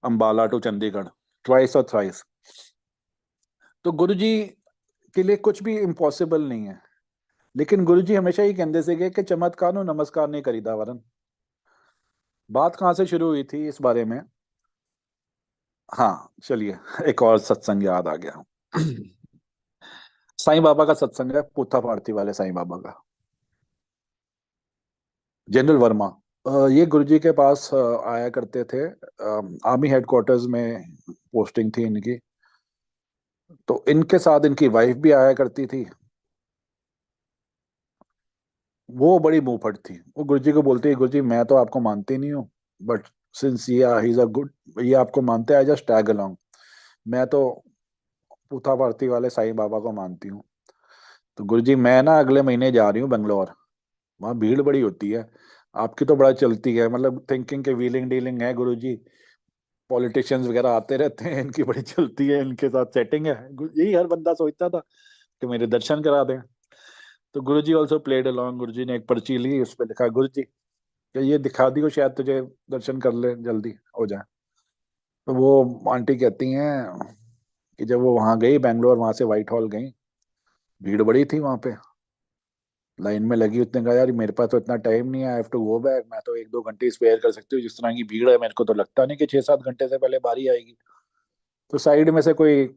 Ambala to Chandigarh, twice और थ्राइस। तो गुरुजी के लिए कुछ भी इम्पॉसिबल नहीं है। लेकिन गुरुजी हमेशा ही कहते थे कि चमत्कार नु नमस्कार नहीं करीदा वरन। बात कहाँ से शुरू हुई थी इस बारे में। हाँ चलिए, एक और सत्संग याद आ गया। साईं बाबा का सत्संग है, पुथा पार्थी वाले साईं बाबा का, जनरल वर्मा। ये गुरुजी के पास आया करते थे, आर्मी हेडक्वार्टर्स में पोस्टिंग थी इनकी। तो इनके साथ इनकी वाइफ भी आया करती थी। वो बड़ी मुंहफट थी, वो गुरुजी को बोलती है, गुरुजी मैं तो आपको मानती नहीं हूँ, but since he is a good, ये आपको मानते हैं, आई जस्ट टैग अलोंग। मैं तो पूथा भारती वाले साईं बाबा को मानती हूँ। तो गुरुजी मैं ना अगले महीने जा रही हूँ बेंगलोर, वहाँ भीड़ बड़ी होती है। आपकी तो बड़ा चलती है, मतलब थिंकिंग के व्हीलिंग डीलिंग है गुरुजी, पॉलिटिशियंस वगैरह आते रहते हैं, इनकी बड़ी चलती है, इनके साथ सेटिंग है। यही हर बंदा सोचता था कि मेरे दर्शन करा दें। तो गुरुजी ऑल्सो प्लेड अलोंग। गुरुजी ने एक पर्ची ली, उस पर लिखा गुरुजी कि ये दिखा दियो, शायद तुझे दर्शन कर ले, जल्दी हो जाए। तो वो आंटी कहती हैं कि जब वो वहां गई बैंगलोर, वहां से व्हाइट हॉल गई, भीड़ बड़ी थी वहां पे, लाइन में लगी। उसने कहा यार मेरे पास तो इतना टाइम नहीं है, I have to go back, मैं तो 1-2 घंटे स्पेयर कर सकती हूँ, जिस तरह की भीड़ है मेरे को तो लगता नहीं कि 6-7 घंटे से पहले बारी आएगी। तो साइड में से कोई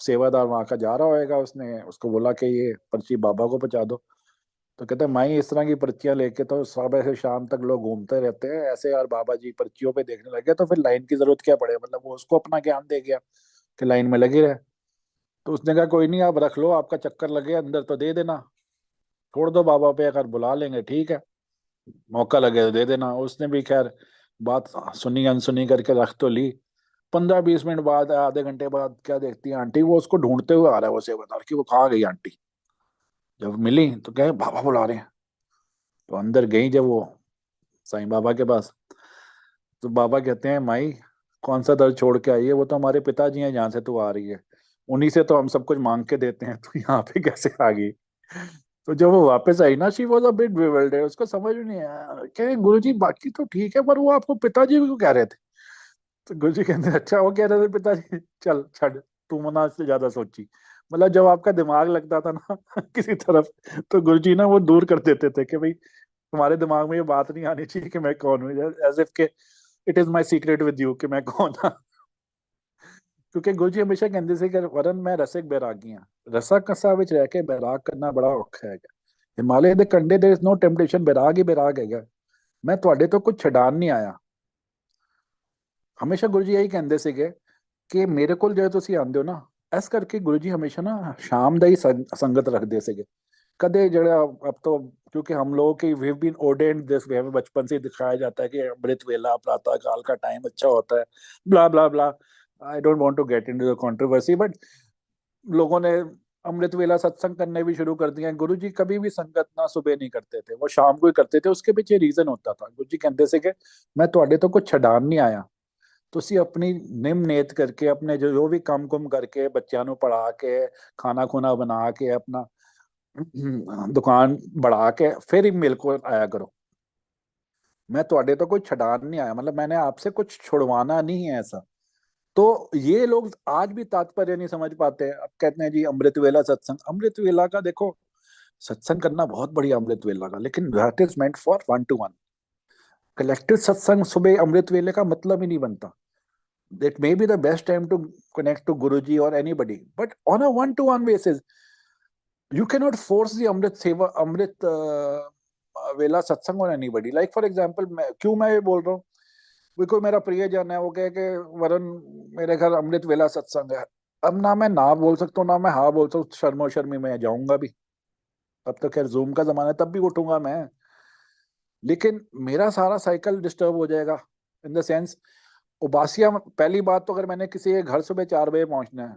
सेवादार वहां का जा रहा होएगा, उसने उसको बोला कि ये पर्ची बाबा को पहुंचा दो। तो कहते हैं माई इस तरह की पर्चियां लेके तो सुबह से शाम तक लोग घूमते रहते हैं ऐसे, यार बाबा जी पर्चियों पे देखने लगे तो फिर लाइन की जरूरत क्या पड़े, मतलब वो उसको अपना ज्ञान दे गया कि लाइन में लगे रहे। तो उसने कहा कोई नहीं, आप रख लो, आपका चक्कर लगे अंदर तो दे देना, छोड़ दो बाबा पे, अगर बुला लेंगे ठीक है, मौका लगे तो दे देना। उसने भी खैर बात सुनी अनसुनी करके रख तो ली। 15-20 मिनट बाद, आधे घंटे बाद, क्या देखती है आंटी, वो उसको ढूंढते हुए आ रहा है, वो सेवादार की, वो कहाँ गई आंटी। जब मिली तो कहे बाबा बुला रहे हैं। तो अंदर गई जब वो साईं बाबा के पास, तो बाबा कहते हैं माई कौन सा दर छोड़ के आई है, वो तो हमारे पिताजी हैं जहाँ से तू आ रही है, उन्हीं से तो हम सब कुछ मांग के देते हैं, तो यहाँ पे कैसे आ गई। तो जब वो वापस आई ना, she was a bit bewildered, उसको समझ में नहीं आया, कहे गुरुजी बाकी तो ठीक है, पर वो आपको पिताजी को क्यों कह रहे थे। तो गुरुजी कहते हैं अच्छा वो कह रहे थे पिताजी, चल छड़, तू मना से ज्यादा सोची। मतलब जब आपका दिमाग लगता था ना किसी तरफ, तो गुरुजी ना वो दूर कर देते थे कि भाई तुम्हारे दिमाग में ये बात नहीं आनी चाहिए कि मैं कौन हूँ, एज इफ के it is my secret with you कि मैं कौन था। क्योंकि गुरुजी हमेशा कहते थे कि वरन मैं रसिक बैरागी हाँ, रसा कसा विच रह के बैराग करना बड़ा औखा है। हिमालय ਦੇ ਕੰਢੇ there is no temptation, बैराग ही बैराग ਹੈਗਾ। ਮੈਂ ਤੁਹਾਡੇ ਤੋਂ ਕੁਝ ਛਡਾਣ ਨਹੀਂ ਆਇਆ। ਹਮੇਸ਼ਾ ਗੁਰੂ ਜੀ ਇਹੀ ਕਹਿੰਦੇ ਸੀਗੇ ਕਿ ਮੇਰੇ ਕੋਲ ਜਦੋਂ ਤੁਸੀਂ ਆਉਂਦੇ ਹੋ ਨਾ, ਇਸ ਕਰਕੇ ਗੁਰੂ ਜੀ ਹमेशा ना शाम ਦਾ ਹੀ संगत रखते ਸੀਗੇ। कदे जड़ा अब तो, क्योंकि हम लोगों की we been ordained this way, हमें बचपन से ही दिखाया जाता है कि अमृत वेला प्रातः काल का टाइम अच्छा होता है, blah blah blah. I don't want to get into the controversy, but लोगों ने अमृत वेला सत्संग करने भी शुरू कर दिया है। गुरु जी कभी भी संगत ना सुबह नहीं करते थे, वो शाम को ही करते थे। उसके पीछे रीजन होता था, गुरु जी कहते थे कि मैं ਤੁਹਾਡੇ ਤੋਂ ਕੁਝ ਛਡਾਣ ਨਹੀਂ ਆਇਆ, ਤੁਸੀਂ ਆਪਣੀ ਨਿਮ ਨੇਤ ਕਰਕੇ, ਆਪਣੇ ਜੋ ਵੀ ਕੰਮ ਕੁਮ ਕਰਕੇ, ਬੱਚਿਆਂ ਨੂੰ ਪੜ੍ਹਾ ਕੇ, ਖਾਣਾ ਖੁਣਾ ਬਣਾ ਕੇ, अपना दुकान बढ़ा के फिर ही मेरे को आया करो। मैं ਤੁਹਾਡੇ ਤੋਂ कोई छड़ान नहीं आया, मतलब मैंने आपसे कुछ छुड़वाना नहीं है ऐसा। तो ये लोग आज भी तात्पर्य नहीं समझ पाते हैं। अब कहते हैं जी अमृत वेला सत्संग, अमृत वेला का देखो, सत्संग करना बहुत बढ़िया अमृत वेला का, लेकिन that is meant for 1-to-1। Collective सत्संग सुबह अमृत वेले का मतलब ही नहीं बनता। It may be the best time to connect to Guruji or anybody, but on a 1-to-1 basis, you cannot force the Amrit Seva, Amrit Vela Satsang on anybody. Like for example, क्यों मैं ये बोल रहा हूँ, कोई मेरा प्रियजन है, वो कहे कि वरुण मेरे घर अमृत वेला सत्संग है। अब ना मैं ना बोल सकता हूँ ना मैं हाँ बोल सकता हूँ, शर्मो शर्मी मैं जाऊंगा भी। अब तो खैर जूम का जमाना है, तब भी उठूंगा मैं। लेकिन मेरा सारा साइकिल डिस्टर्ब हो जाएगा, इन द सेंस उबासिया। पहली बात तो अगर मैंने किसी के घर सुबह 4 बजे पहुंचना है,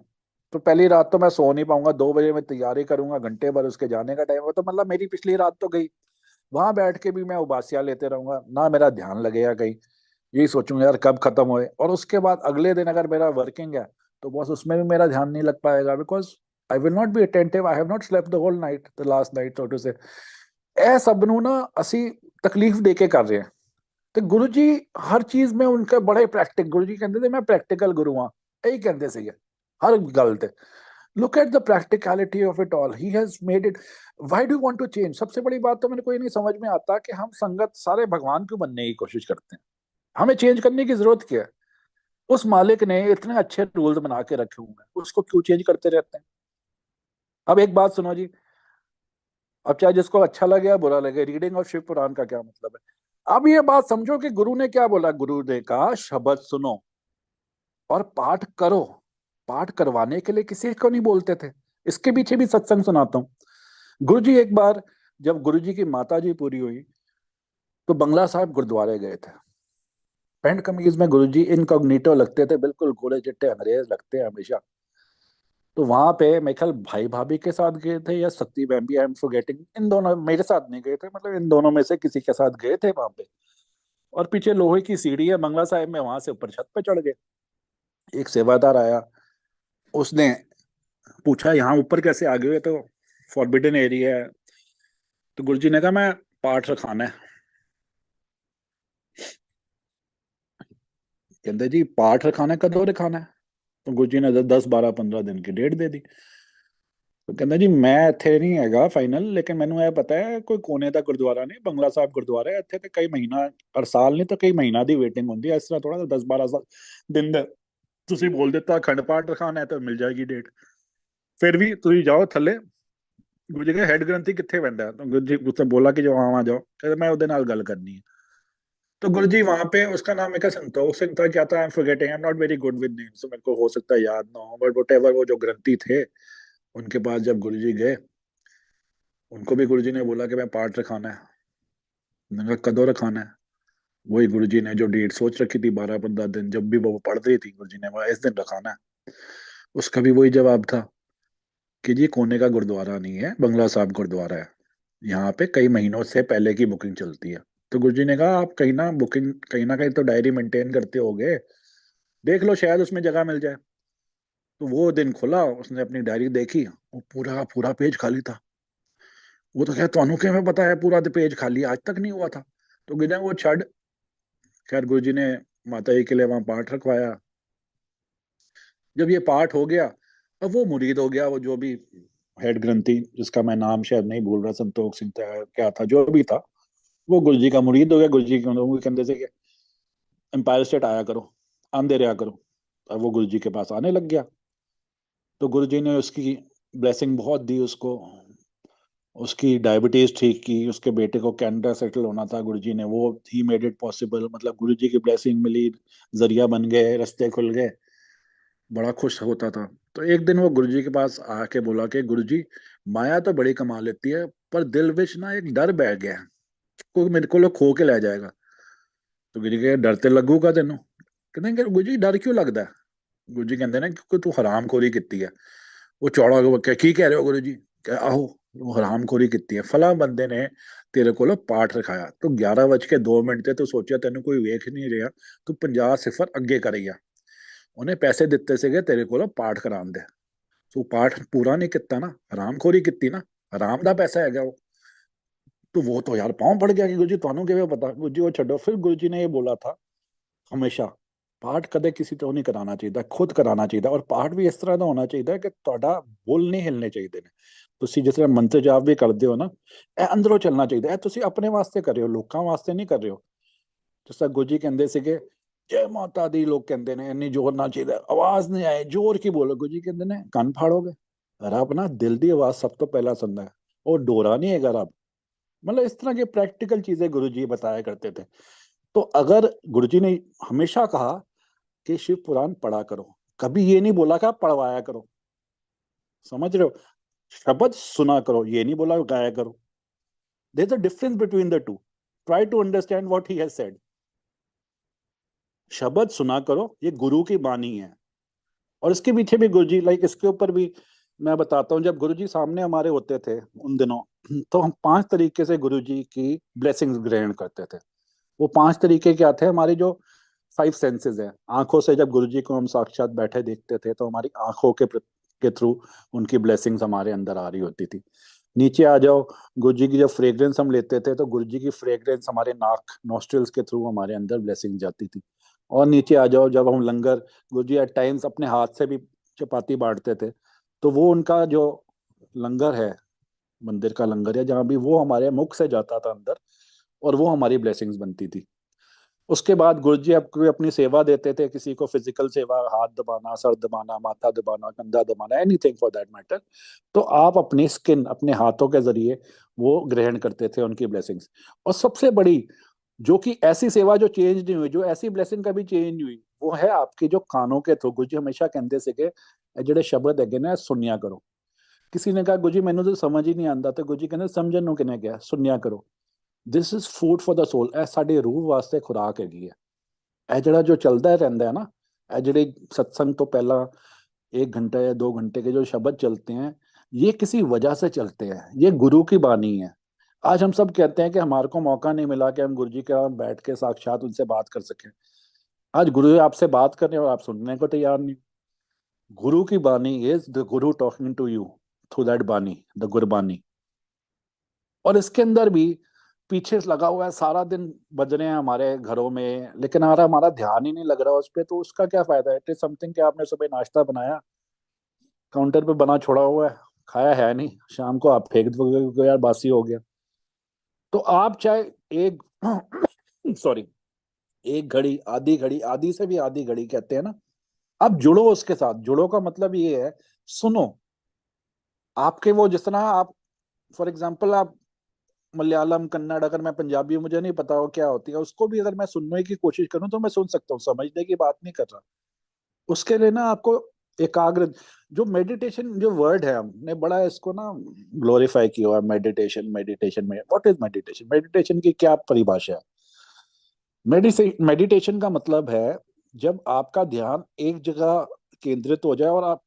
तो पहली रात तो मैं सो नहीं पाऊंगा, 2 बजे मैं तैयारी करूंगा, घंटे भर उसके जाने का टाइम है, तो मतलब मेरी पिछली रात तो गई। वहां बैठ के भी मैं उबासिया लेते रहूंगा ना, मेरा ध्यान लगेगा कहीं, यही सोचूंगा यार कब खत्म होए। और उसके बाद अगले दिन अगर मेरा वर्किंग है, तो बस उसमें भी मेरा ध्यान नहीं लग पाएगा, because I will not be attentive, I have not slept the whole night, the last night so to say. ਇਹ ਸਭ ਨੂੰ ਨਾ ਅਸੀਂ ਤਕਲੀਫ ਦੇ ਕੇ ਕਰ ਰਹੇ ਹਾਂ। ਤੇ ਗੁਰੂ ਜੀ ਹਰ ਚੀਜ਼ में उनका बड़े प्रैक्टिक, गुरु जी कहते थे मैं प्रैक्टिकल गुरु हाँ, यही कहते ਸੀਗੇ हर गल ते। Look at the practicality of it all, he has made it. Why do want to change? सबसे बड़ी बात तो मेरे को ये नहीं समझ में आता कि हम संगत सारे भगवान क्यों बनने की कोशिश करते हैं, हमें चेंज करने की जरूरत क्या है। उस मालिक ने इतने अच्छे रूल्स बना के रखे हुए हैं, उसको क्यों चेंज करते रहते हैं। अब एक बात सुनो जी, अब चाहे जिसको अच्छा लगे या बुरा लगे, रीडिंग ऑफ शिव पुराण का क्या मतलब है। अब ये बात समझो कि गुरु ने क्या बोला, गुरु ने कहा शब्द सुनो और पाठ करो। पाठ करवाने के लिए किसी को नहीं बोलते थे। इसके पीछे भी सत्संग सुनाता हूँ। गुरु जी एक बार, जब गुरु जी की माता जी पूरी हुई, तो बंगला साहब गुरुद्वारे गए थे। पैंट कमीज में गुरुजी इनकॉग्निटो लगते थे, बिल्कुल गोले चिट्टे अंग्रेज लगते हैं हमेशा। तो वहां पे मेरे ख्याल भाई भाभी के साथ गए थे या सती बेबी, आई एम फॉरगेटिंग, इन दोनों मेरे साथ नहीं गए थे, मतलब इन दोनों में से किसी के साथ गए थे वहां पे। और पीछे लोहे की सीढ़ी है बंगला साहिब में, वहां से ऊपर छत पे चढ़ गए। एक सेवादार आया, उसने पूछा यहाँ ऊपर कैसे आ गए, तो फॉरबिडन एरिया है। तो गुरुजी ने कहा मैं पाठ रखाना है। कहते जी पाठ रखाना है, कदों रखाना है? तो गुरुजी ने 10 12 15 दिन की डेट दे दी। तो कहता जी मैं ਇੱਥੇ ਨਹੀਂ ਹੈਗਾ ਫਾਈਨਲ, ਲੇਕਿਨ ਮੈਨੂੰ ਇਹ ਪਤਾ ਹੈ ਕੋਈ ਕੋਨੇ ਦਾ ਗੁਰਦੁਆਰਾ ਨਹੀਂ, ਬੰਗਲਾ ਸਾਹਿਬ ਗੁਰਦੁਆਰਾ ਹੈ ਇੱਥੇ, ਤੇ ਕਈ ਮਹੀਨਾ ਹਰ ਸਾਲ ਨਹੀਂ ਤਾਂ ਕਈ ਮਹੀਨਾ ਦੀ ਵੇਟਿੰਗ ਹੁੰਦੀ ਹੈ, ਇਸ ਤਰ੍ਹਾਂ ਥੋੜਾ 10 12 ਦਿਨ ਦਾ ਤੁਸੀਂ ਬੋਲ ਦਿੱਤਾ ਅਖੰਡ ਪਾਠ ਰਖਾਣਾ ਹੈ ਤਾਂ ਮਿਲ ਜਾਏਗੀ ਡੇਟ। ਫਿਰ ਵੀ ਤੁਸੀਂ ਜਾਓ ਥੱਲੇ। ਗੁਰੂ ਜੀ ਕਹੇ ਹੈਡ ਗ੍ਰੰਥੀ ਕਿੱਥੇ ਬੈਠਾ? ਤਾਂ ਗੁਰੂ ਜੀ उसने बोला कि जो वहां जाओ, कहते मैं ਉਹਦੇ ਨਾਲ ਗੱਲ करनी है। तो गुरु जी वहां पे, उसका नाम है संतोष सिंह था क्या था, I am forgetting, I am not very good with names, मेरे को हो सकता है याद ना हो, बट वट एवर वो जो ग्रंथी थे, उनके पास जब गुरु जी गए, उनको भी गुरुजी ने बोला कि मैं पाठ रखाना है। मैंने कहा कदों रखाना है? वही गुरुजी ने जो डेट सोच रखी थी 12 15 दिन, जब भी वो पढ़ रही थी, गुरुजी ने बोला इस दिन रखाना है। उसका भी वही जवाब था कि जी कोने का गुरुद्वारा नहीं है, बंगला साहब गुरुद्वारा है, यहाँ पे कई महीनों से पहले की बुकिंग चलती है। तो गुरुजी ने कहा आप कहीं ना बुकिंग, कहीं ना कहीं तो डायरी मेंटेन करते होगे, देख लो शायद उसमें जगह मिल जाए। तो वो दिन खुला, उसने अपनी डायरी देखी, वो पूरा पूरा पेज खाली था। वो तो खैर ਤੁਹਾਨੂੰ ਕਿਵੇਂ ਪਤਾ है पूरा पेज खाली, आज तक नहीं हुआ था। तो गिना वो छड़। खैर गुरुजी ने माता जी के लिए वहां पाठ रखवाया। जब ये पाठ हो गया, अब वो मुरीद हो गया, वो जो भी हेड ग्रंथी, जिसका मैं नाम शायद नहीं भूल रहा, संतोष सिंह था क्या था जो भी था, वो गुरुजी का मुरीद हो गया। गुरुजी के कहते थे कि एम्पायर स्टेट आया करो, आंदे रहा करो। अब वो गुरुजी के पास आने लग गया। तो गुरुजी ने उसकी ब्लेसिंग बहुत दी उसको, उसकी डायबिटीज ठीक की, उसके बेटे को कनाडा सेटल होना था, गुरुजी ने वो ही मेड इट पॉसिबल, मतलब गुरुजी की ब्लेसिंग मिली, जरिया बन गए, रास्ते खुल गए। बड़ा खुश होता था। तो एक दिन वो गुरुजी के पास आके बोला कि गुरुजी माया तो बड़ी कमा लेती है, पर दिल विच ना एक डर बैठ गया है, कोई मेरे को खो के ले जाएगा। तो गुरुजी कहे डर ते लगूगा तेनों? कहते हैं कि गुरुजी डर क्यों लगता है? गुरुजी कहते हैं क्योंकि तू हरामखोरी की है। वो चौड़ा हो गया, की कह रहे हो गुरु जी? आहो, वो हरामखोरी की है, फला बंदे ने तेरे को पाठ रखाया, तो 11:02 ਤੇ ਤੂੰ ਸੋਚਿਆ ਤੈਨੂੰ ਕੋਈ ਵੇਖ ਨਹੀਂ ਰਿਹਾ, ਤੂੰ 50 ਸਿਫਰ ਅੱਗੇ ਕਰੇਗਾ। ਉਹਨੇ ਪੈਸੇ ਦਿੱਤੇ ਸੀਗੇ ਤੇਰੇ ਕੋਲ ਪਾਠ ਕਰਾਉਣ ਦੇ, ਤੂੰ ਪਾਠ ਪੂਰਾ ਨਹੀਂ ਕੀਤਾ ਨਾ, ਹਰਾਮਖੋਰੀ ਕੀਤੀ ਨਾ, ਹਰਾਮ ਦਾ ਪੈਸਾ ਹੈਗਾ ਉਹ। तो वो तो यार पाँव पड़ गया कि गुरु जी ਤੁਹਾਨੂੰ ਕਿਵੇਂ ਪਤਾ? गुरु जी वो छोड़ो। फिर गुरु जी ने ये बोला था ਹਮੇਸ਼ਾ ਪਾਠ ਕਦੇ ਕਿਸੇ ਤੋਂ ਨਹੀਂ ਕਰਾਉਣਾ ਚਾਹੀਦਾ, ਖੁਦ ਕਰਾਉਣਾ ਚਾਹੀਦਾ। ਔਰ ਪਾਠ ਵੀ ਇਸ ਤਰ੍ਹਾਂ ਦਾ ਹੋਣਾ ਚਾਹੀਦਾ ਕਿ ਤੁਹਾਡਾ ਬੁੱਲ ਨਹੀਂ ਹਿਲਣੇ ਚਾਹੀਦੇ ਨੇ। ਤੁਸੀਂ ਜਿਸ ਤਰ੍ਹਾਂ ਮੰਤਰ ਜਾਪ ਵੀ ਕਰਦੇ ਹੋ ਨਾ, ਇਹ ਅੰਦਰੋਂ ਚੱਲਣਾ ਚਾਹੀਦਾ, ਇਹ ਤੁਸੀਂ ਆਪਣੇ ਵਾਸਤੇ ਕਰ ਰਹੇ ਹੋ, ਲੋਕਾਂ ਵਾਸਤੇ ਨਹੀਂ ਕਰ ਰਹੇ ਹੋ। ਜਿਸ ਤਰ੍ਹਾਂ ਗੁਰੂ ਜੀ ਕਹਿੰਦੇ ਸੀਗੇ ਜੈ ਮਾਤਾ ਦੀ, ਲੋਕ ਕਹਿੰਦੇ ਨੇ ਇੰਨੀ ਜ਼ੋਰ ਨਾਲ ਚਾਹੀਦਾ, ਆਵਾਜ਼ ਨਹੀਂ ਆਏ, ਜ਼ੋਰ ਕੀ ਬੋਲੋ। ਗੁਰੂ ਜੀ ਕਹਿੰਦੇ ਨੇ ਕੰਨ ਫਾੜੋਗੇ? ਰੱਬ ਨਾ ਦਿਲ ਦੀ ਆਵਾਜ਼ ਸਭ ਤੋਂ ਪਹਿਲਾਂ ਸੁਣਦਾ है, ਉਹ ਡੋਰਾ नहीं हैगा रब। मतलब इस तरह की प्रैक्टिकल चीजें गुरु जी बताया करते थे। तो अगर गुरु जी ने हमेशा कहा कि शिव पुराण पढ़ा करो, कभी ये नहीं बोला कि आप पढ़वाया करो, समझ रहे हो? शब्द सुना करो, ये नहीं बोला गाया करो। There is a difference between the two, try to understand what he has said. शब्द सुना करो, ये गुरु की बानी है। और इसके पीछे भी गुरु जी, लाइक इसके ऊपर भी मैं बताता हूँ, जब गुरु जी सामने हमारे होते थे उन दिनों, तो हम 5 तरीके से गुरु जी की ब्लेसिंग्स ग्रहण करते थे। वो 5 तरीके क्या थे? हमारी जो 5 सेंसेस है, आंखों से जब गुरु जी को हम साक्षात बैठे देखते थे, तो हमारी आंखों के थ्रू उनकी ब्लेसिंग्स हमारे अंदर आ रही होती थी। नीचे आ जाओ, गुरु जी की जब फ्रेग्रेंस हम लेते थे, तो गुरु जी की फ्रेग्रेंस हमारे नाक नॉस्ट्रल्स के थ्रू हमारे अंदर ब्लेसिंग जाती थी। और नीचे आ जाओ, जब हम लंगर, गुरु जी एट टाइम्स अपने हाथ से भी चपाती बांटते थे, तो वो उनका जो लंगर है, मंदिर का लंगर है जहाँ भी, वो हमारे मुख से जाता था अंदर, और वो हमारी ब्लेसिंग्स बनती थी। उसके बाद गुरुजी आपको अपनी सेवा देते थे, किसी को फिजिकल सेवा, हाथ दबाना, सर दबाना, माथा दबाना, कंधा दबाना, एनीथिंग फॉर दैट मैटर, तो आप अपनी स्किन, अपने हाथों के जरिए वो ग्रहण करते थे उनकी ब्लेसिंग्स। और सबसे बड़ी, जो कि ऐसी सेवा जो चेंज नहीं हुई, जो ऐसी ब्लेसिंग कभी चेंज नहीं हुई, वो है आपकी जो कानों के थ्रू। गुरु जी हमेशा कहते थे कि ਜਿਹੜੇ शब्द है ना सुनिया करो। किसी ने कहा गुरु जी मैंने तो समझ ही नहीं आता, तो गुरु जी कहते समझन ਨੂੰ ਕਿਨੇ ਕਿਹਾ, ਸੁਣਿਆ ਕਰੋ। This is food for the soul, ਇਹ ਸਾਡੇ ਰੂਹ ਵਾਸਤੇ ਖੁਰਾਕ ਹੈਗੀ ਹੈ। ਇਹ ਜਿਹੜਾ जो चलता रहता है ना, ਇਹ ਜਿਹੜੇ सत्संग तो पहला 1 घंटा या 2 घंटे के जो शब्द चलते हैं, ये किसी वजह से चलते हैं, ये गुरु की बानी है। आज हम सब कहते हैं कि हमारे को मौका नहीं मिला कि हम गुरु जी के साथ बैठ के साक्षात उनसे बात कर सकें। आज गुरु जी आपसे बात कर रहे हैं और आप सुनने को तैयार नहीं। गुरु की बानी is the guru talking to you through that bani, the Gurbani. और इसके अंदर भी पीछे लगा हुआ है, सारा दिन बज रहे हैं हमारे घरों में, लेकिन हमारा हमारा ध्यान ही नहीं लग रहा उस पर, तो उसका क्या फायदा है? इट इज समथिंग कि आपने सुबह नाश्ता बनाया, काउंटर पे बना छोड़ा हुआ है, खाया है नहीं, शाम को आप फेंक दोगे, यार बासी हो गया। तो आप चाहे एक सॉरी, एक घड़ी, आधी घड़ी, आधी से भी आधी घड़ी कहते हैं ना, आप जुड़ो उसके साथ। जुड़ो का मतलब ये है, सुनो। आपके वो जिस तरह आप, फॉर एग्जाम्पल आप मलयालम, कन्नड़, अगर मैं पंजाबी हूँ, मुझे नहीं पता वो क्या होती है, उसको भी अगर मैं सुनने की कोशिश करूँ तो मैं सुन सकता हूँ, समझने की बात नहीं कर रहा। उसके लिए ना आपको एकाग्र, जो मेडिटेशन जो वर्ड है, हमने बड़ा इसको ना ग्लोरीफाई किया हुआ है, मेडिटेशन। मेडिटेशन में व्हाट इज मेडिटेशन? मेडिटेशन की क्या परिभाषा है? मेडिटेशन का मतलब है जब आपका ध्यान एक जगह केंद्रित हो जाए और आप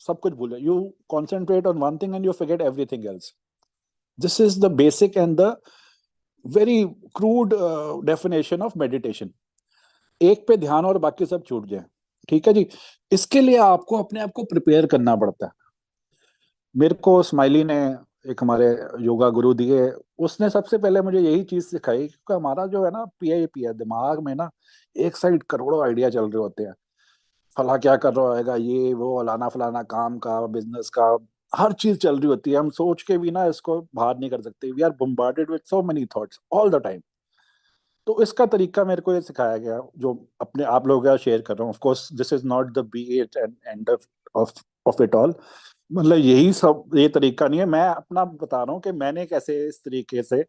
सब कुछ भूल जाए, you concentrate on one thing and you forget everything else. This is the basic and the very crude definition of meditation. एक पे ध्यान और बाकी सब छूट जाए, ठीक है जी। इसके लिए आपको अपने आप को प्रिपेयर करना पड़ता है। मेरे को स्माइली ने, एक हमारे योगा गुरु दिए, उसने सबसे पहले मुझे यही चीज सिखाई, क्योंकि हमारा जो है ना पीआईपी है, दिमाग में ना एक साइड करोड़ों आइडिया चल रहे होते हैं। फला क्या कर रहा होगा, ये वो फलाना फलाना, काम का, बिजनेस का, हर चीज चल रही होती है। हम सोच के भी ना इसको बाहर नहीं कर सकते। We are bombarded with so many thoughts all the time. तो इसका तरीका मेरे को ये सिखाया गया, जो अपने आप लोगों के साथ शेयर कर रहा हूँ। Of course this is not the be at and end of of it all. मतलब यही सब, ये तरीका नहीं है, मैं अपना बता रहा हूँ कि मैंने कैसे इस तरीके से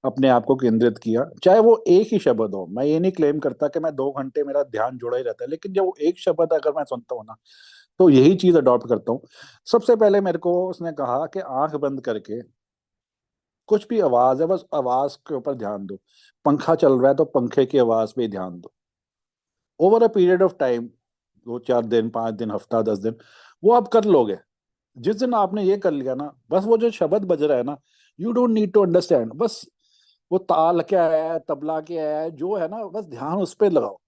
अपने आप को केंद्रित किया। चाहे वो एक ही शब्द हो, मैं ये नहीं क्लेम करता कि मैं 2 घंटे मेरा ध्यान जुड़ा ही रहता है, लेकिन जब वो एक शब्द अगर मैं सुनता हूँ ना, तो यही चीज अडॉप्ट करता हूँ। सबसे पहले मेरे को उसने कहा कि आंख बंद करके, कुछ भी आवाज है बस आवाज के ऊपर ध्यान दो। पंखा चल रहा है तो पंखे की आवाज पे ही ध्यान दो। Over a period of time, 2 4 दिन, 5 दिन, हफ्ता, 10 दिन, वो आप कर लोगे। जिस दिन आपने ये कर लिया ना, बस वो जो शब्द बज रहा है ना, you don't need to understand, बस वो ताल क्या है, तबला क्या है, जो है ना, बस ध्यान उस पर लगाओ।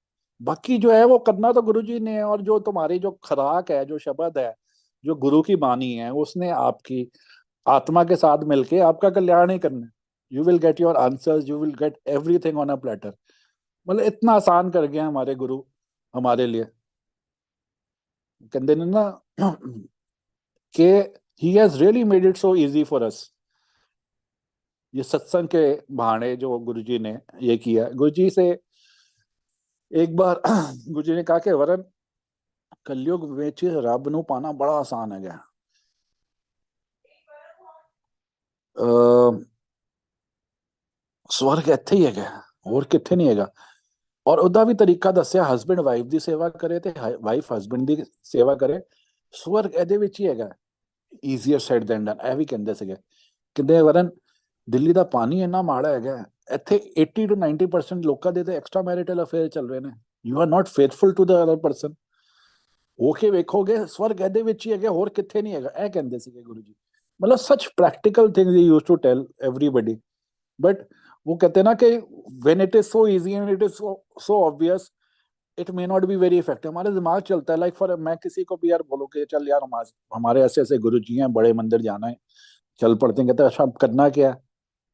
बाकी जो है वो करना तो गुरु जी ने है, और जो तुम्हारी जो खुराक है, जो शब्द है, जो गुरु की बानी है, उसने आपकी आत्मा के साथ मिलके आपका कल्याण ही करना है। You will get your answers, you will get everything on a platter. मतलब इतना आसान कर गया हमारे गुरु हमारे लिए। कहते ने ना कि he has really made it so easy for us. ये सत्संग के बहाने जो गुरु जी ने ये किया। गुरु जी से एक बार गुरु जी ने कहा कि वरन कलयुग ਵਿੱਚ ਰੱਬ ਨੂੰ पाना बड़ा आसान है। स्वर्ग ਇੱਥੇ ਹੀ ਹੈਗਾ, ਹੋਰ ਕਿੱਥੇ ਨਹੀਂ ਹੈਗਾ। ਔਰ ਉਹਦਾ ਵੀ ਤਰੀਕਾ ਦੱਸਿਆ, ਹਸਬੈਂਡ ਵਾਈਫ ਦੀ ਸੇਵਾ ਕਰੇ ਤੇ ਵਾਈਫ ਹਸਬੈਂਡ ਦੀ ਸੇਵਾ ਕਰੇ, ਸਵਰਗ ਇਹਦੇ ਵਿੱਚ ਹੀ ਹੈਗਾ। ਈਜ਼ੀਅਰ ਸਾਈਡ ਦੈਨ ਡਨ, ਇਹ ਵੀ ਕਹਿੰਦੇ ਸੀਗੇ। ਕਹਿੰਦੇ ਵਰਨ ਦਿੱਲੀ ਦਾ ਪਾਣੀ ਇੰਨਾ ਮਾੜਾ ਹੈਗਾ, ਇੱਥੇ 80 to 90% ਲੋਕਾਂ ਦੇ ਤੇ ਐਕਸਟਰਾ ਮੈਰਿਟਲ ਅਫੇਅਰ ਚੱਲ ਰਹੇ ਨੇ। You are not faithful to the other person, ਹੋ ਕੇ ਵੇਖੋਗੇ ਸਵਰਗ ਇਹਦੇ ਵਿੱਚ ਹੀ ਹੈਗਾ, ਹੋਰ ਕਿੱਥੇ ਨਹੀਂ ਹੈਗਾ। ਇਹ ਕਹਿੰਦੇ ਸੀਗੇ ਗੁਰੂ ਜੀ। मतलब सच प्रैक्टिकल थिंग्स ही used to tell everybody. But वो कहते हैं ना कि when it is so easy and it is so obvious, it may not be very effective. हमारे दिमाग चलता है लाइक फॉर, मैं किसी को भी यार बोलूँ कि चल यार हमारे ऐसे ऐसे गुरु जी हैं, बड़े मंदिर जाना है, चल पड़ते हैं। कहते हैं अच्छा अब करना क्या है?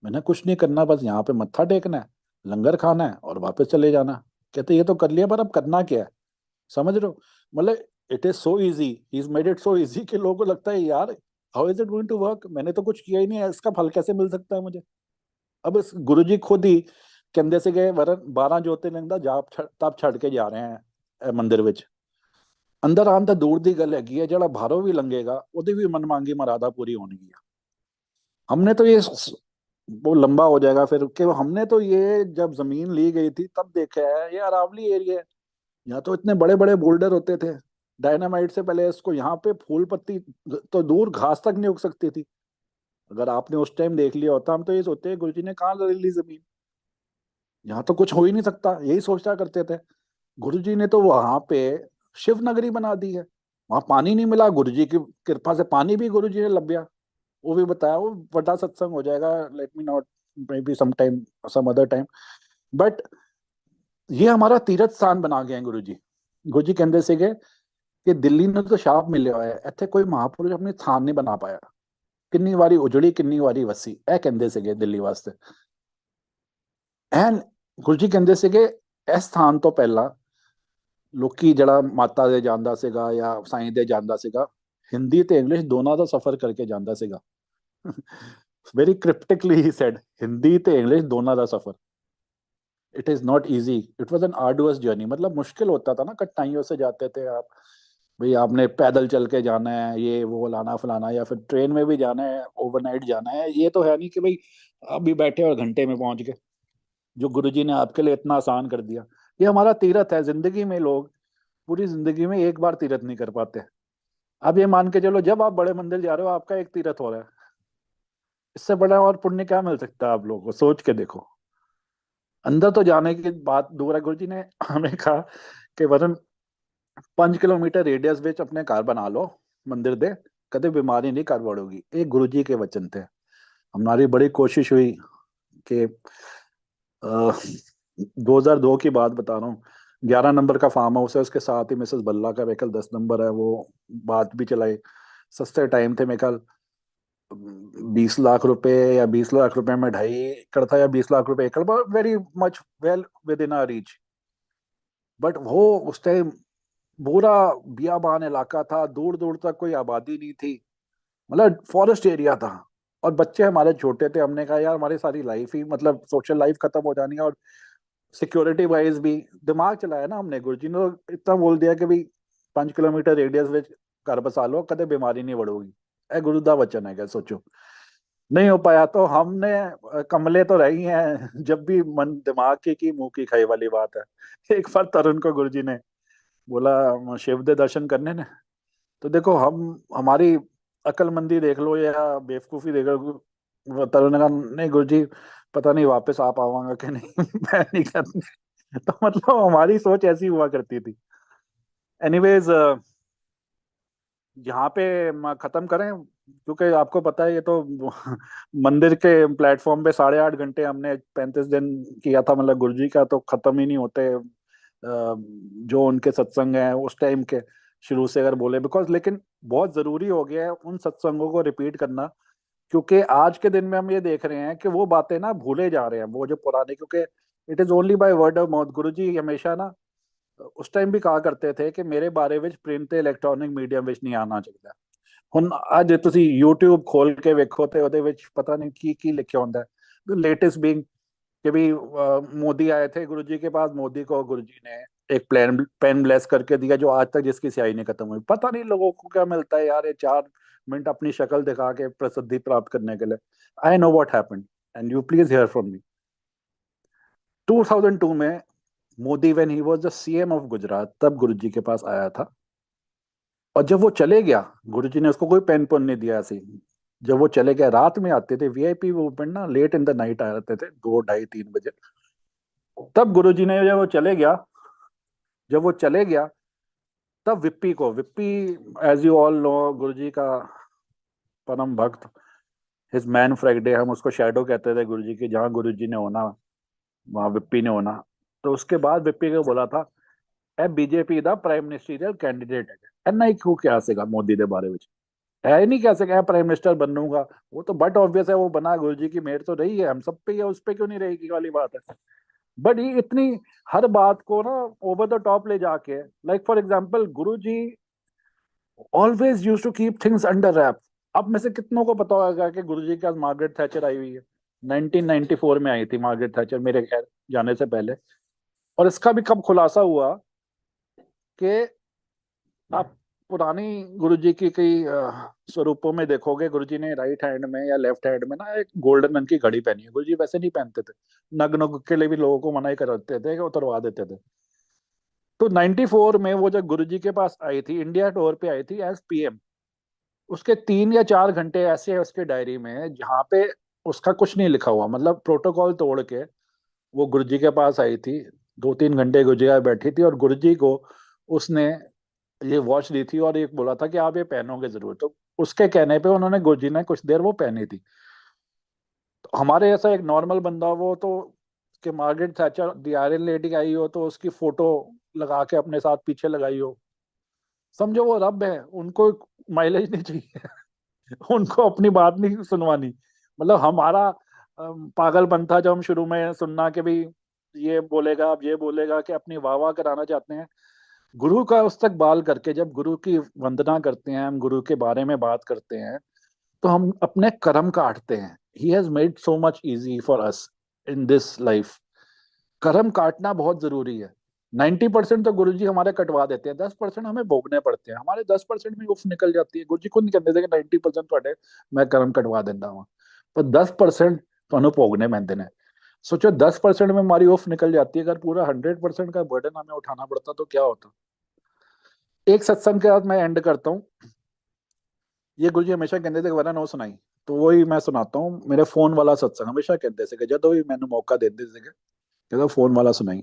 मैंने कुछ नहीं करना, बस यहाँ पे मत्था टेकना है, लंगर खाना है और वापस चले जाना। कहते ये तो कर लिया, पर अब करना क्या है? समझ रहे हो? मतलब it is so easy, he is made it so easy कि लोगों को लगता है यार how is it going to work, मैंने तो कुछ किया ही नहीं है, इसका फल कैसे मिल सकता है मुझे? अब इस गुरु जी खुद ही ਕਹਿੰਦੇ ਸੀਗੇ ਵਰਨ 12 ज्योतिर्लिंग ਦਾ ਜਾਪ ਤਪ ਛੱਡ ਕੇ ਜਾ ਰਹੇ ਹੈ ਮੰਦਿਰ ਵਿੱਚ। ਅੰਦਰ ਆਉਣ ਤਾਂ ਦੂਰ ਦੀ ਗੱਲ ਹੈਗੀ ਹੈ, ਜਿਹੜਾ ਬਾਹਰੋਂ ਵੀ ਲੰਘੇਗਾ ਉਹਦੀ भी मनमांगी मरादा पूरी होनी है। हमने तो ये वो लंबा हो जाएगा फिर कि हमने तो ये जब जमीन ली गई थी तब देखा है, ये अरावली एरिया है, यहाँ तो इतने बड़े बड़े बोल्डर होते थे। डायनामाइट से पहले इसको यहाँ पे फूल पत्ती तो दूर घास तक नहीं उग सकती थी। अगर आपने उस टाइम देख लिया होता, हम तो ये सोचते गुरु जी ने कहाँ ले ली जमीन, यहाँ तो कुछ हो ही नहीं सकता, यही सोचा करते थे। गुरुजी ने तो वहां पे शिव नगरी बना दी है। वहां पानी नहीं मिला, गुरुजी की कृपा से पानी भी गुरुजी ने लब गया। वो भी बताया, वो बड़ा सत्संग हो जाएगा, let me not, maybe some time, some other time. But ये हमारा तीरथ स्थान बना गए हैं गुरुजी। गुरुजी कहते ਸੀਗੇ ਕਿ ਦਿੱਲੀ ਨੂੰ ਤਾਂ ਸ਼ਾਪ ਮਿਲਿਆ ਹੋਇਆ ਹੈ, ਇੱਥੇ ਕੋਈ ਮਹਾਪੁਰਸ਼ ਆਪਣੀ ਥਾਨ ਨਹੀਂ ਬਣਾ ਪਾਇਆ, ਕਿੰਨੀ ਵਾਰੀ ਉਜੜੀ ਕਿੰਨੀ ਵਾਰੀ ਵਸੀ, ਇਹ ਕਹਿੰਦੇ ਸੀਗੇ ਦਿੱਲੀ ਵਾਸਤੇ। ਐਨ ਗੁਰੂ ਜੀ ਕਹਿੰਦੇ ਸੀਗੇ ਇਸ ਸਥਾਨ ਤੋਂ ਪਹਿਲਾਂ ਲੋਕੀ ਜਿਹੜਾ ਮਾਤਾ ਦੇ ਜਾਂਦਾ ਸੀਗਾ ਜਾਂ ਸਾਈਂ ਦੇ ਜਾਂਦਾ ਸੀਗਾ, ਹਿੰਦੀ ਤੇ ਇੰਗਲਿਸ਼ ਦੋਨਾਂ ਦਾ ਸਫ਼ਰ ਕਰਕੇ ਜਾਂਦਾ ਸੀਗਾ। वेरी क्रिप्टिकली ही सेड, हिंदी ते इंग्लिश दोनों का सफर। It is not easy, it was an arduous journey. मतलब मुश्किल होता था ना, कठिनाइयों से जाते थे आप। भाई आपने पैदल चल के जाना है, ये वो लाना फलाना, या फिर ट्रेन में भी जाना है, ओवरनाइट जाना है। ये तो है नहीं कि भाई आप भी बैठे और घंटे में पहुंच गए। जो गुरुजी ने आपके लिए इतना आसान कर दिया। ये हमारा तीरथ है जिंदगी में। लोग पूरी जिंदगी में एक बार तीरथ नहीं कर पाते। अब ये मान के चलो, जब आप बड़े मंदिर जा रहे हो आपका एक तीरथ हो रहा है। इससे बड़ा और पुण्य क्या मिल सकता है आप लोगों को? सोच के देखो। अंदर तो जाने की बात दूर है। गुरु जी ने हमें कहा कि वरन 5 किलोमीटर रेडियस ਵਿੱਚ अपने घर बना लो मंदिर दे, कदे बीमारी नहीं कर बढ़ोगी। एक गुरु जी के वचन थे। हमारी बड़ी कोशिश हुई कि 2002 की बात बता रहा हूँ, 11 नंबर का फार्म हाउस है, उसके साथ ही मिसेस बल्ला का मेरे ख्याल 10 नंबर है। वो बात भी चलाई, सस्ते टाइम थे मेरे ख्याल 20 लाख रुपए या 20 लाख रुपए में 2.5 एकड़ था, या 20 लाख रुपए एकड़, very much well within our reach. But वो उस टाइम पूरा बियाबान इलाका था, दूर दूर तक कोई आबादी नहीं थी, मतलब फॉरेस्ट एरिया था। और बच्चे हमारे छोटे थे। हमने कहा यार हमारी सारी लाइफ ही, मतलब सोशल लाइफ खत्म हो जानी है, और सिक्योरिटी वाइज भी दिमाग चलाया ना हमने। गुरुजी ने तो इतना बोल दिया कि भाई 5 किलोमीटर रेडियस में घर बसा लो, कदे बीमारी नहीं बढ़ोगी। ए गुरु दा वचन है, क्या सोचो। नहीं हो पाया तो हमने कमले तो रही हैं। जब भी मन दिमाग की मुंह की खाई वाली बात है। एक बार तरुण को गुरुजी ने बोला शिव दे दर्शन करने ने, तो देखो हम, हमारी अक्लमंदी देख लो या बेवकूफी देख लो। वो तरुण ने कहा नहीं गुरुजी, पता नहीं वापस आ पाऊंगा कि नहीं। मैं नहीं करनी। तो मतलब हमारी सोच ऐसी हुआ करती थी। एनीवेज, यहाँ पे खत्म करें, क्योंकि आपको पता है ये तो मंदिर के प्लेटफॉर्म पे 8.5 घंटे हमने 35 दिन किया था। मतलब गुरुजी का तो खत्म ही नहीं होते। जो उनके सत्संग हैं उस टाइम के, शुरू से अगर बोले, बिकॉज लेकिन बहुत जरूरी हो गया है उन सत्संगों को रिपीट करना। क्योंकि आज के दिन में हम ये देख रहे हैं कि वो बातें ना भूले जा रहे हैं, वो जो पुराने। क्योंकि it is only by word of mouth. गुरु जी हमेशा ना उस टाइम भी कहा करते थे कि मेरे बारे ਵਿੱਚ ਪ੍ਰਿੰਟ ਤੇ ਇਲੈਕਟ੍ਰੋਨਿਕ ਮੀਡੀਅਮ ਵਿੱਚ ਨਹੀਂ ਆਉਣਾ ਚਾਹੀਦਾ। ਹੁਣ ਅੱਜ ਤੁਸੀਂ YouTube ਖੋਲ ਕੇ ਵੇਖੋ ਤੇ ਉਹਦੇ ਵਿੱਚ ਪਤਾ नहीं ਕੀ ਕੀ ਲਿਖਿਆ ਹੁੰਦਾ है। लेटेस्ट बीइंग कि भी मोदी आए थे गुरु जी के पास, मोदी को गुरु जी ने एक प्लान पेन ब्लेस करके दिया, जो आज तक जिसकी स्याही नहीं खत्म हुई। पता नहीं लोगों को क्या मिलता है यार, ये 4 मिनट अपनी शक्ल दिखा के प्रसिद्धि प्राप्त करने के लिए। I know what happened and you please here from me. 2002 में Modi, when he was the CM of Gujarat, तब गुरु जी के पास आया था। और जब वो चले गया, गुरु जी ने उसको कोई पेन पोन नहीं दिया ऐसे। जब वो चले गए, रात में आते थे वीआईपी मूवमेंट ना, लेट इन द नाइट आते थे, 2, 2:30, 3 बजे। तब गुरुजी ने, जब वो चले गया तब विप्पी को, विप्पी एज यू ऑल नो गुरुजी का परम भक्त, हिज मैन फ्राइडे, हम उसको शैडो कहते थे गुरुजी के। जहाँ गुरुजी ने होना वहां विप्पी ने होना। तो उसके बाद विप्पी को बोला था ए बीजेपी दा प्राइम मिनिस्टरियल कैंडिडेट है। एना ही क्यों क्या सेगा मोदी के बारे में है ही नहीं, कह सके प्राइम मिनिस्टर बनूंगा। वो तो बट ऑब्वियस है, वो बना, गुरुजी की मेहर तो रही है हम सब पे, या उस पे क्यों नहीं रहेगी वाली बात है। बट ये इतनी हर बात को ना ओवर द टॉप ले जाके, like for example Guru ji always use to keep things under wrap. अब में से कितनों को पता होगा कि गुरु जी के पास मार्गरेट थैचर आई हुई है? 1994 में आई थी मार्गरेट थैचर, मेरे खैर जाने से पहले। और इसका भी कब खुलासा हुआ कि आप पुरानी गुरु जी की कई स्वरूपों में देखोगे, गुरु जी ने राइट हैंड में या लेफ्ट हैंड में ना एक गोल्डन रंग की घड़ी पहनी है। गुरु जी वैसे नहीं पहनते थे। नग नग के लिए भी लोगों को मना ही करते थे कि उतरवा देते थे। तो 94 में वो जब गुरु जी के पास आई थी, इंडिया टूर पे आई थी एज पीएम, उसके 3 या 4 घंटे ऐसे है उसके डायरी में जहाँ पे उसका कुछ नहीं लिखा हुआ। मतलब प्रोटोकॉल तोड़ के वो गुरु जी के पास आई थी। 2-3 घंटे गुजिया बैठी थी, और गुरुजी को उसने ये वॉच दी थी और ये बोला था कि आप ये पहनोगे जरूर। तो उसके कहने पे उन्होंने, गुरुजी ने कुछ देर वो पहनी थी। तो हमारे ऐसा एक नॉर्मल बंदा, वो तो कि Margaret Thatcher the iron lady आई हो तो उसकी फोटो लगा के अपने साथ पीछे लगाई हो, समझो वो रब है, उनको माइलेज नहीं चाहिए। उनको अपनी बात नहीं सुनवानी। मतलब हमारा पागलपन था जब हम शुरू में सुनना कि भाई ये बोलेगा, अब ये बोलेगा, कि अपनी वाह वाह कराना चाहते हैं। गुरु का इस्तकबाल करके जब गुरु की वंदना करते हैं, हम गुरु के बारे में बात करते हैं, तो हम अपने कर्म काटते हैं। ही has made so much easy for us in this life. कर्म काटना बहुत जरूरी है। 90% तो गुरु जी हमारे कटवा देते हैं, 10% हमें भोगने पड़ते हैं। हमारे 10% में उफ निकल जाती है। गुरु जी खुद नहीं कहते थे कि 90% थोड़े मैं कर्म कटवा देता हूँ, पर 10% तो भोगने पैंते ने। सोचो 10% में हमारी उफ निकल जाती है, अगर पूरा 100% का बर्डन हमें उठाना पड़ता तो क्या होता। एक सत्संग के साथ मैं एंड करता हूँ। ये गुरु जी हमेशा कहते थे कि वरना नो सुनाई, तो वही मैं सुनाता हूँ। मेरे फोन वाला सत्संग हमेशा कहते थे कि जब भी मैंने मौका देते थे कहते फोन वाला सुनाई।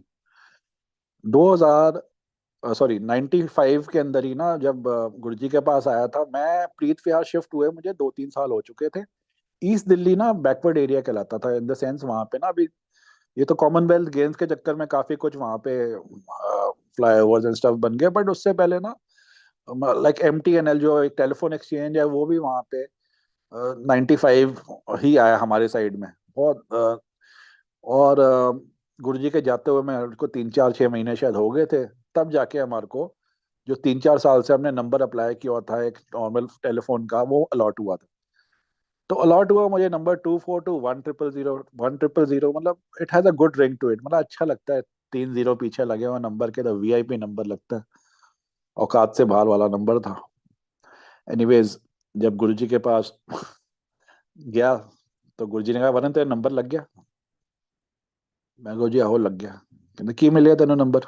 2000 सॉरी 95 के अंदर ही ना, जब गुरुजी के पास आया था मैं, प्रीत विहार शिफ्ट हुए मुझे 2-3 साल हो चुके थे। ईस्ट दिल्ली ना बैकवर्ड एरिया कहलाता था, इन द सेंस वहां पे ना अभी, ये तो कॉमनवेल्थ गेम्स के चक्कर में काफी कुछ वहां पे फ्लाईओवर्स एंड स्टफ बन गए, बट उससे पहले ना लाइक MTNL जो एक टेलीफोन एक्सचेंज है वो भी वहां पे 95 ही आया हमारे साइड में बहुत। और गुरुजी के जाते हुए मैं को 3-4-6 महीने शायद हो गए थे, तब जाके हमारे को जो 3-4 साल से हमने नंबर अप्लाई किया था एक नॉर्मल टेलीफोन का, वो अलॉट हुआ था। तो अलॉट हुआ मुझे नंबर 242-100-100, मतलब it has a good ring to it, मतलब अच्छा लगता है। 3 0 पीछे लगे हुए नंबर के, तो VIP नंबर लगता है, औकात से बाहर वाला नंबर था। एनीवेज, जब गुरुजी के पास गया तो गुरुजी ने कहा वरन तेरा नंबर लग गया। मैं कहा जी आहो लग गया। कहते की मिले तेन नंबर।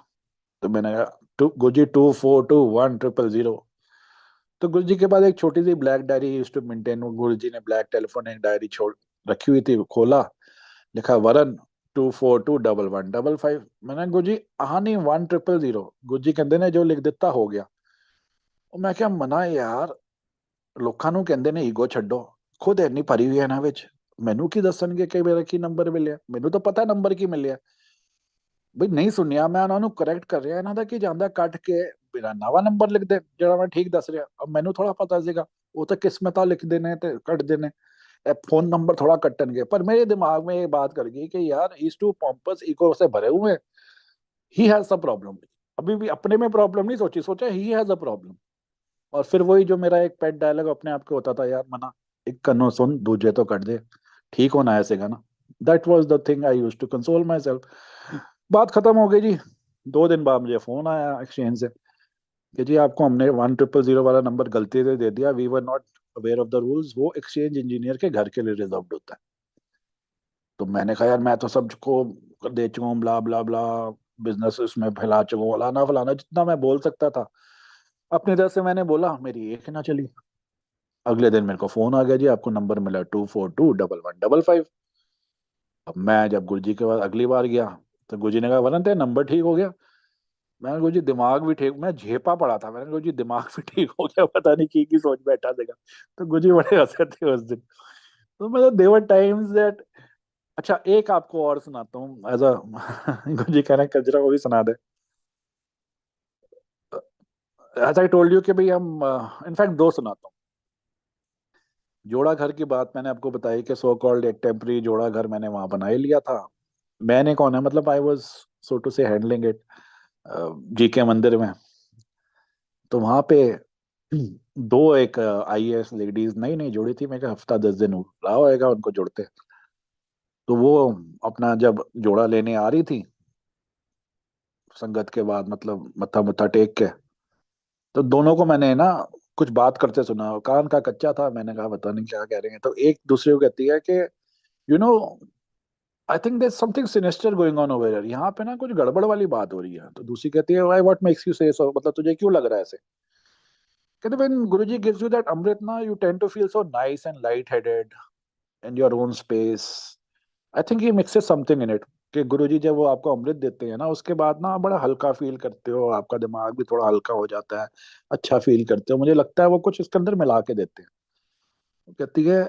तो मैंने कहा गुरुजी 242-100। तो गुरुजी के पास एक छोटी सी black diary use to maintain, Guruji ने ब्लैक टेलीफोन एक डायरी छोड़ रखी हुई थी, खोला, लिखा वरन 242-111-5। मैंने गुरुजी आनी 100। गुरुजी कहते ने जो लिख दिता हो गया। और मैं क्या मना यार, ਲੋਕਾਂ ਨੂੰ ਕਹਿੰਦੇ ਨੇ ਈਗੋ ਛੱਡੋ, ਖੁਦ ਇੰਨੀ ਭਰੀ ਹੋਈ ਹੈ ਨਾ ਵਿੱਚ, ਮੈਨੂੰ ਕੀ ਦੱਸਣਗੇ ਕਿ ਮੇਰਾ ਕੀ ਨੰਬਰ ਮਿਲਿਆ, ਮੈਨੂੰ ਤਾਂ ਪਤਾ ਨੰਬਰ ਕੀ ਮਿਲਿਆ। ਬਈ ਨਹੀਂ ਸੁਣਿਆ, ਮੈਂ ਉਹਨਾਂ ਨੂੰ ਕਰੈਕਟ ਕਰ ਰਿਹਾ, ਇਹਨਾਂ ਦਾ ਕੀ ਜਾਂਦਾ ਕੱਟ ਕੇ ਮੇਰਾ ਨਵਾਂ ਨੰਬਰ ਲਿਖ ਦੇ ਜਿਹੜਾ ਮੈਂ ਠੀਕ ਦੱਸ ਰਿਹਾ। ਅਬ ਮੈਨੂੰ ਥੋੜਾ ਪਤਾ ਸੀਗਾ, ਉਹ ਤਾਂ ਕਿਸਮਤਾਂ ਲਿਖਦੇ ਨੇ ਤੇ ਕੱਟਦੇ ਨੇ, ਇਹ फोन नंबर थोड़ा कटनगे। पर मेरे दिमाग में ये बात कर गई कि यार इस टू पॉम्पस इको से भरे हुए, ही हैज अ प्रॉब्लम। अभी भी अपने में प्रॉब्लम नहीं सोची, सोचा ही हैज अ प्रॉब्लम। और फिर वही जो मेरा एक पेट डायलॉग अपने आप को होता था, यार मना एक कन्नो सुन दूजे तो कट दे, ठीक होना ऐसे का ना। That was the thing I used to console myself. बात खत्म हो गई जी। 2 दिन बाद मुझे फोन आया एक्सचेंज से कि जी आपको हमने 100 वाला नंबर गलती से दे दिया, we were not aware of the rules, वो एक्सचेंज इंजीनियर के घर के लिए रिजर्व होता है। तो मैंने कहा यार मैं तो सबको दे चुका हूँ, ब्ला ब्ला ब्ला, बिजनेस इसमें फैला चुका हूँ, फलाना फलाना जितना मैं बोल सकता था अपनी तरफ से मैंने बोला, मेरी एक ना चली। अगले दिन मेरे को फोन आ गया, जी आपको नंबर मिला 242-111-5। अब मैं जब गुरुजी के पास अगली बार गया तो गुरुजी ने कहा वरन तेरा नंबर ठीक हो गया। मैंने गुरुजी दिमाग भी ठीक, मैं झेपा पड़ा था, मैंने गुरुजी दिमाग भी ठीक हो गया, पता नहीं की सोच बैठा देगा। तो गुरुजी बड़े हंसे थे उस दिन। तो मतलब देवर टाइम्स दैट। अच्छा एक आपको और सुनाता हूँ एज अ गुरुजी कह रहे हैं कजरा को भी सुना दे। एज आई टोल्ड यू कि भाई हम, इनफैक्ट दो सुनाता हूँ। जोड़ा घर की बात मैंने आपको बताई कि सो कॉल्ड एक टेम्पररी जोड़ा घर मैंने वहां बना ही लिया था। मैंने कौन है, मतलब आई वाज सो टू से हैंडलिंग इट GK मंदिर में। तो वहां पे दो एक IAS लेडीज नई नई जुड़ी थी, मैं कहा हफ्ता 10 दिन रहा होएगा उनको जुड़ते। तो वो अपना जब जोड़ा लेने आ रही थी संगत के बाद, मतलब मत्था मुत्था टेक के, तो दोनों को मैंने ना कुछ बात करते सुना, कान का कच्चा था, मैंने कहा पता नहीं क्या कह रहे हैं। तो एक दूसरे को कहती है कि you know I think there something sinister going on over here, यहाँ पे ना कुछ गड़बड़ वाली बात हो रही है। तो दूसरी कहती है व्हाई व्हाट मेक्स यू से सो, मतलब तुझे क्यों लग रहा है ऐसे। कहते when Guruji gives you that अमृत ना you tend to feel so nice and light headed in your own space. I think he mixes something in it. कि गुरुजी जब वो आपको अमृत देते हैं ना, उसके बाद ना आप बड़ा हल्का फील करते हो, आपका दिमाग भी थोड़ा हल्का हो जाता है, अच्छा फील करते हो। मुझे लगता है वो कुछ इसके अंदर मिला के देते हैं। वो कहती है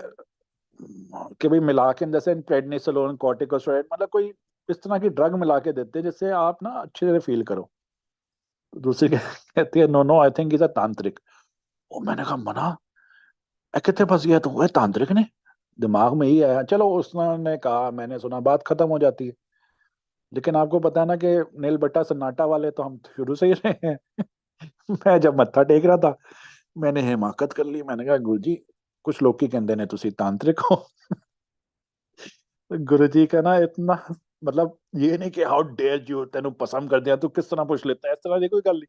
कि भाई मिला के, जैसे प्रेडनिसोलोन, कॉर्टिकोस्टेरॉइड, मतलब कोई इस तरह की ड्रग मिला के देते हैं जिससे आप ना अच्छे से फील करो। दूसरी कहती है no no, I think is a tantric. वो मैंने कहा मना, कितने फंस गया तू, वो तांत्रिक ने दिमाग में ही आया। चलो उसने कहा, मैंने सुना, बात खत्म हो जाती है। लेकिन आपको पता है ना कि नील बट्टा सन्नाटा वाले तो हम शुरू से ही रहे हैं। मैं जब मत्था टेक रहा था, मैंने हिमाकत कर ली, मैंने कहा गुरु जी, कुछ लोग की कहते ने तुसी तांत्रिक हो। गुरु जी का ना इतना, मतलब ये नहीं कि हाउ डेयर यू, तेन पसंद कर दिया तू किस तरह पूछ लेता है, इस तरह की कोई गल नहीं।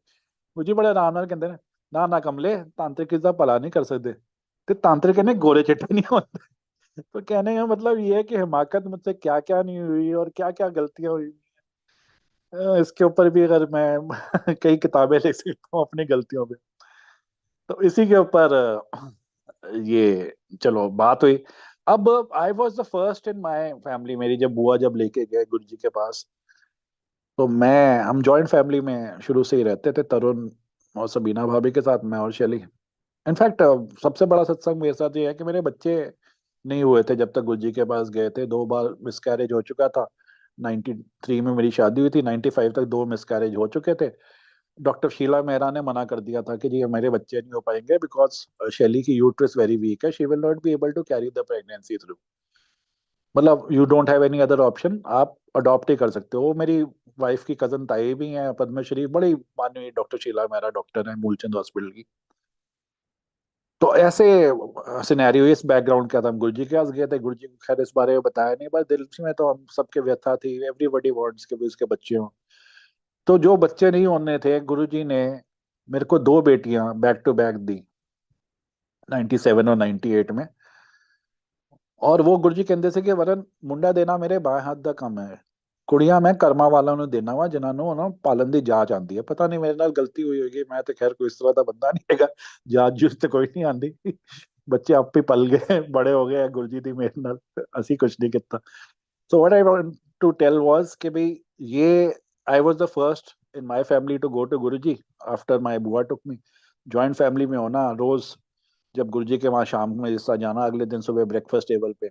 मुझे बड़े आराम नाल कहते ने, ना ना कमले, तांत्रिक इसका भला नहीं कर सकते, ते तांत्रिक कहने गोरे चिट्टे नहीं होते। तो कहने का मतलब ये है कि हिमाकत मुझसे क्या क्या नहीं हुई और क्या क्या गलतियां हुई। इसके ऊपर भी अगर मैं कई किताबें लिख सकता हूँ अपनी गलतियों पे। तो इसी के ऊपर ये चलो बात हुई। अब I was the first in my family, मेरी जब बुआ जब लेके गए गुरु जी के पास, तो हम जॉइंट फैमिली में शुरू से ही रहते थे, तरुण और सबीना भाभी के साथ, मैं और शैली। इनफैक्ट सबसे बड़ा सत्संग मेरे साथ ये है कि मेरे बच्चे नहीं हुए थे जब तक गुरु जी के पास गए थे। 2 बार मिसकैरेज हो चुका था। 93 में मेरी शादी हुई थी, 95 तक 2 मिसकैरेज हो चुके थे। डॉक्टर शीला मेहरा ने मना कर दिया था कि जी मेरे बच्चे नहीं हो पाएंगे, बिकॉज शैली की यूट्रस वेरी वीक है, she will not be able to carry the pregnancy through. मतलब you don't have any other option, आप अडॉप्ट ही कर सकते हो। वो मेरी वाइफ की कजन ताई भी हैं पद्मश्री, बड़ी माननीय डॉक्टर शीला मेहरा डॉक्टर है मूलचंद हॉस्पिटल की। तो ऐसे सिनेरियो, इस बैकग्राउंड क्या था, हम गुरुजी के पास गए थे। गुरुजी को खैर इस बारे में बताया नहीं, बस दिल में तो हम सबके व्यथा थी, एवरीबॉडी वांट्स के भी उसके बच्चे हों। तो जो बच्चे नहीं होने थे, गुरुजी ने मेरे को 2 बेटियां बैक टू बैक दी, 97 और 98 में। और वो गुरुजी कहते थे कि वरन मुंडा देना मेरे बाएं हाथ का काम है, कुड़ियां मैं कर्मा वालों ਨੂੰ देना वा जिन्हों ਨੂੰ ना पालन ਦੀ जांच आती है। पता नहीं मेरे नाल गलती हुई होगी, मैं तो खैर कोई इस तरह का बंदा नहीं हैगा, जांच जूच तो कोई नहीं आती। बच्चे आप ही पल गए, बड़े हो गए गुरुजी दी मेरे नाल, ਅਸੀਂ कुछ नहीं किया। So what I want to tell was कि भाई ये, I was the first in my family to go to Guruji after my bua took me. Joint family में होना, रोज जब गुरुजी के वहाँ शाम में जिस तरह जाना, अगले दिन सुबह ब्रेकफास्ट टेबल पे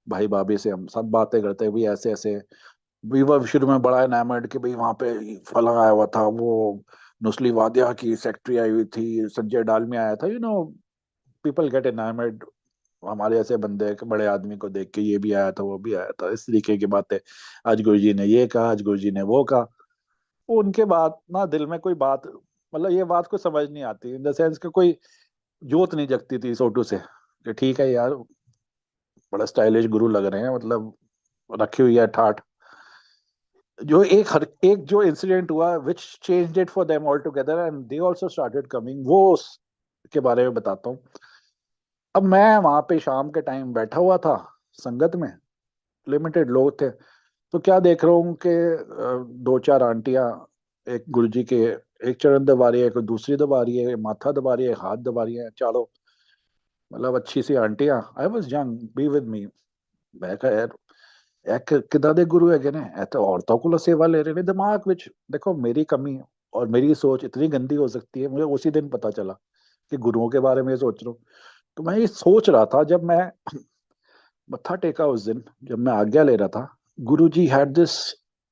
भाई भाभी से हम सब बातें करते हैं, भाई ऐसे ऐसे। वी वर शुरू में बड़ा एनामर्ड कि भाई वहाँ पे फला आया हुआ था, वो नुस्ली वादिया की सेक्रेटरी आई हुई थी, संजय डालमिया आया था, पीपल गेट एनामर्ड हमारे ऐसे बंदे के बड़े आदमी को देख के, ये भी आया था वो भी आया था, इस तरीके की बातें। आज गुरुजी ने ये कहा, आज गुरुजी ने वो कहा। वो उनके बाद ना दिल में कोई बात, मतलब ये बात को समझ नहीं आती, इन द सेंस कि कोई जोत नहीं जगती थी सोटू से कि ठीक है यार, बड़ा स्टाइलिश गुरु लग रहे हैं, मतलब रखी हुई है ठाठ। जो एक जो इंसिडेंट हुआ which changed it for them all together and they also started coming, वो उसके बारे में बताता हूँ। अब मैं वहां पे शाम के टाइम बैठा हुआ था संगत में, लिमिटेड लोग थे। तो क्या देख रहा हूँ कि 2 4 आंटियां एक गुरुजी के एक चरण दबा रही है, कोई दूसरी दबा रही है, माथा दबा रही है, हाथ दबा रही है, चारों मतलब अच्छी सी आंटियां। I was young, be with me. मैं कहा यार किदां दे गुरु है ने, ਇਹ ਤਾਂ औरतों को सेवा ले रहे ने। दिमाग विच देखो मेरी कमी और मेरी सोच इतनी गंदी हो सकती है, मुझे उसी दिन पता चला कि गुरुओं के बारे में सोच रहा हूँ। तो मैं ये सोच रहा था जब मैं मत्था टेका उस दिन, जब मैं आज्ञा ले रहा था, गुरु जी हैड दिस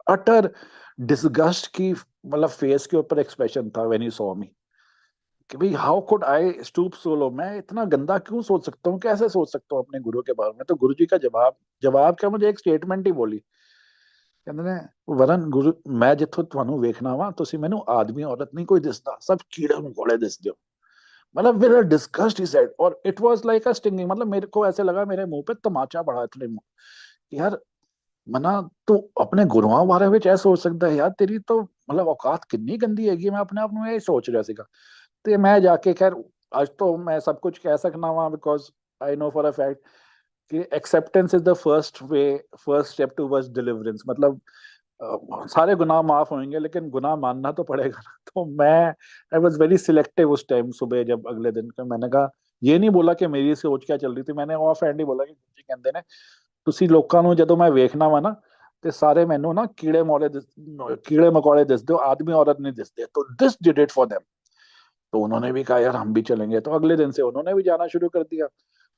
अटर डिसगस्ट की, मतलब फेस के ऊपर एक्सप्रेशन था व्हेन ही सॉ मी, कि भाई हाउ कुड आई स्टूप सो लो, मैं इतना गंदा क्यों सोच सकता हूँ, कैसे सोच सकता हूँ अपने गुरु के बारे में। तो गुरु जी का जवाब जवाब क्या, मुझे एक स्टेटमेंट ही बोली, ਕਹਿੰਦੇ ਨੇ ਵਰਨ ਗੁਰੂ ਮੈਂ ਜਿੱਥੋਂ ਤੁਹਾਨੂੰ ਵੇਖਣਾ ਵਾ, ਤੁਸੀਂ ਮੈਨੂੰ ਆਦਮੀ ਔਰਤ ਨਹੀਂ ਕੋਈ ਦਿਸਦਾ, ਸਭ ਕੀੜੇ मकोड़े दिसदे हो। मतलब मेरा डिस्गस्ट ही सेड, और it was like a stinging, मतलब मेरे को ऐसे लगा मेरे मुंह पे तमाचा पड़ा इतने मुंह। यार मना, तू अपने गुरुआं बारे ਵਿੱਚ ਇਹ सोच सकता है यार, तेरी तो मतलब औकात कितनी गंदी हैगी। मैं अपने आप ਨੂੰ ਇਹ सोच ਰਿਹਾ ਸੀਗਾ। ਤੇ मैं जाके खैर आज तो मैं सब कुछ कह सकना वहां, because I know for a fact कि acceptance is the first way, first step towards deliverance. मतलब सारे गुनाह माफ होंगे लेकिन गुनाह मानना तो पड़ेगा ना। तो मैं आई वॉज वेरी सिलेक्टिव उस टाइम सुबह, जब अगले दिन का मैंने कहा, ये नहीं बोला कि मेरी सोच क्या चल रही थी, मैंने ऑफ हैंड ही बोला कि जी कहते ने ਤੁਸੀਂ ਲੋਕਾਂ ਨੂੰ ਜਦੋਂ ਮੈਂ ਵੇਖਣਾ ਵਾ ਨਾ, ਤੇ ਸਾਰੇ ਮੈਨੂੰ ਨਾ कीड़े मकोड़े दिसते हो, आदमी औरत नहीं दिसते। तो this did it for them. तो उन्होंने भी कहा यार हम भी चलेंगे, तो अगले दिन से उन्होंने भी जाना शुरू कर दिया।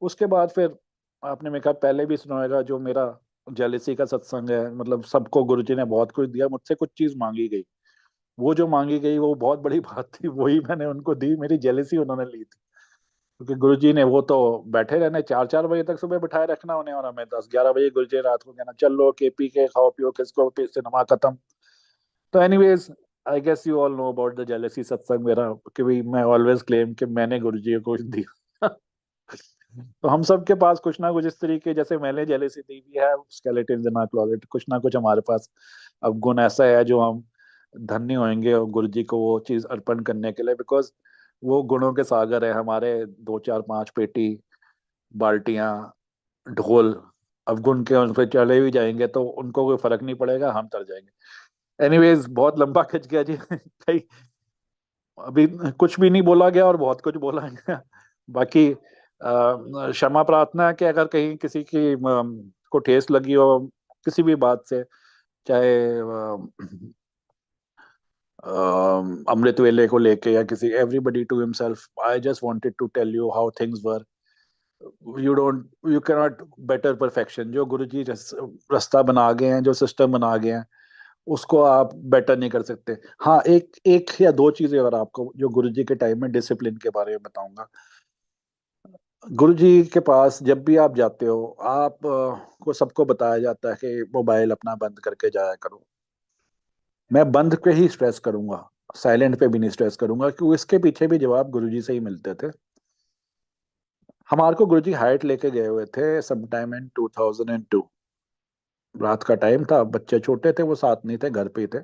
उसके बाद फिर आपने मेरे ख्याल पहले भी सुना होगा, जो मेरा जेलिसी का सत्संग है, मतलब सबको गुरुजी ने बहुत कुछ दिया, मुझसे कुछ चीज मांगी गई, वो जो मांगी गई वो बहुत बड़ी बात थी, वही मैंने उनको दी, मेरी जेलिसी उन्होंने ली थी। क्योंकि गुरुजी ने वो तो बैठे रहने, 4 4 बजे तक सुबह बिठाए रखना उन्हें, और हमें 10 11 बजे गुरुजी रात को कहना चल लो के पी के खाओ पियो, किसको सिनेमा खत्म। तो anyways, I guess you all know about the jealousy satsang मेरा, कि भाई मैं ऑलवेज क्लेम कि मैंने गुरुजी को कुछ दिया। तो हम सब के पास कुछ ना कुछ इस तरीके, जैसे मैंने जेलेसी दी भी है, स्केलेटन इन आवर क्लोजेट, कुछ ना कुछ हमारे पास अब गुण ऐसा है जो हम धन्य होंगे और गुरुजी को वो चीज अर्पण करने के लिए, बिकॉज वो गुणों के सागर है हमारे। 2 4 5 पेटी, बाल्टियां, ढोल, अब गुण के उन पे चले भी जाएंगे तो उनको कोई फर्क नहीं पड़ेगा, हम तर जाएंगे। एनीवेज, बहुत लंबा खिंच गया जी। भाई अभी कुछ भी नहीं बोला गया और बहुत कुछ बोला गया। बाकी क्षमा प्रार्थना है कि अगर कहीं किसी की को ठेस लगी हो किसी भी बात से, चाहे अमृत वेले को लेके या किसी, everybody to himself. I just wanted to tell you how things were. You can not better perfection, जो गुरुजी रास्ता बना गए हैं, जो सिस्टम बना गए हैं, उसको आप बेटर नहीं कर सकते। हाँ, एक एक या दो चीजें अगर आपको जो गुरुजी के टाइम में डिसिप्लिन के बारे में बताऊंगा। गुरुजी के पास जब भी आप जाते हो, आप को सबको बताया जाता है कि मोबाइल अपना बंद करके जाया करो। मैं बंद पे ही स्ट्रेस करूंगा, साइलेंट पे भी नहीं स्ट्रेस करूंगा, क्योंकि इसके पीछे भी जवाब गुरुजी से ही मिलते थे। हमारे को गुरुजी हाइट लेके गए हुए थे सम टाइम इन 2002। रात का टाइम था, बच्चे छोटे थे, वो साथ नहीं थे, घर पे ही थे।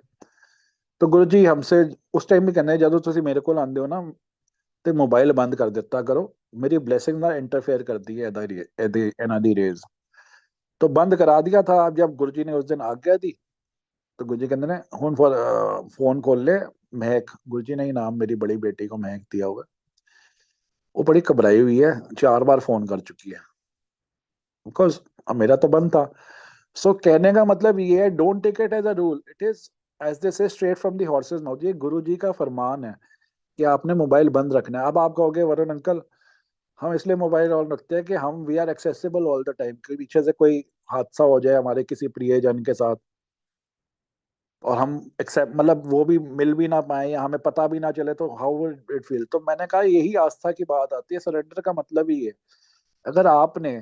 तो गुरुजी हमसे उस टाइम भी कहने, ਜਦੋਂ ਤੁਸੀਂ ਮੇਰੇ ਕੋਲ ਆਉਂਦੇ ਹੋ ਨਾ ਤੇ ਮੋਬਾਈਲ ਬੰਦ ਕਰ ਦਿੱਤਾ ਕਰੋ, मेरी ब्लेसिंग ना इंटरफेयर कर दी है ਇਹਨਾਂ ਦੀ रेज। तो बंद करा दिया था। अब जब गुरुजी ने उस दिन आज्ञा दी, तो गुरुजी कहते ने हुन फोन खोल ले। महक, गुरुजी ने ही नाम मेरी बड़ी बेटी को महक दिया हुआ है। वो बड़ी घबराई हुई है, 4 बार फोन कर चुकी है, बिकॉज अब मेरा तो बंद था। सो कहने का मतलब ये है, don't take it as a rule, it is as they say straight from the horse's mouth. ये गुरु जी का फरमान है कि आपने मोबाइल बंद रखना है। अब आप कहोगे वरुण अंकल, हम इसलिए मोबाइल ऑन रखते हैं कि हम we are accessible all the time, कि पीछे से कोई हादसा हो जाए हमारे किसी प्रियजन के साथ, और हम एक्सेप्ट, मतलब वो भी मिल भी ना पाए या हमें पता भी ना चले, तो हाउ विल इट फील। तो मैंने कहा यही आस्था की बात आती है, सरेंडर का मतलब ही है। अगर आपने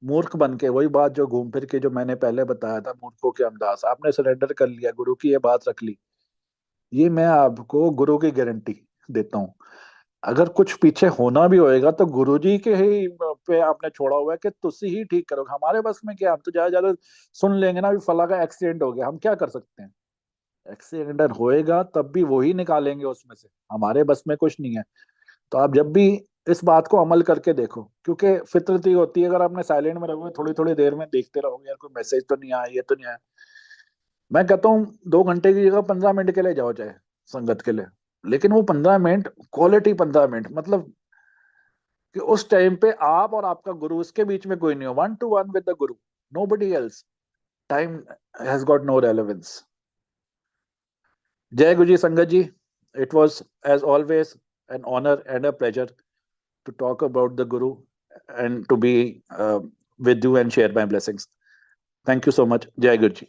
मूर्ख बन के, वही बात जो घूम फिर के जो मैंने पहले बताया था, मूर्खों के अंदाज, आपने सरेंडर कर लिया, गुरु की ये बात रख ली, ये मैं आपको गुरु की गारंटी देता हूँ। अगर कुछ पीछे होना भी होएगा तो गुरुजी के ही पे आपने छोड़ा हुआ है कि तुसी ही ठीक करोगे, हमारे बस में क्या। हम तो ज्यादा ज्यादा सुन लेंगे ना भी फला का एक्सीडेंट हो गया, हम क्या कर सकते हैं। एक्सीडेंट होएगा तब भी वही निकालेंगे उसमें से, हमारे बस में कुछ नहीं है। तो आप जब भी इस बात को अमल करके देखो, क्योंकि फितरती होती है, अगर आपने साइलेंट में रहोगे, थोड़ी थोड़ी देर में देखते रहोगे यार कोई मैसेज तो नहीं आया, ये तो नहीं आया। मैं कहता हूँ 2 घंटे की जगह 15 मिनट के लिए जाओ, चाहे संगत के लिए, लेकिन वो 15 मिनट क्वालिटी 15 मिनट, मतलब कि उस टाइम पे आप और आपका गुरु, इसके बीच में कोई नहीं हो, 1 to 1 with the Guru, nobody else. Time has got no relevance. Jai Guruji Sangat ji, it was as always an honor and a pleasure to talk about the Guru and to be with you and share my blessings. Thank you so much. Jai Guruji.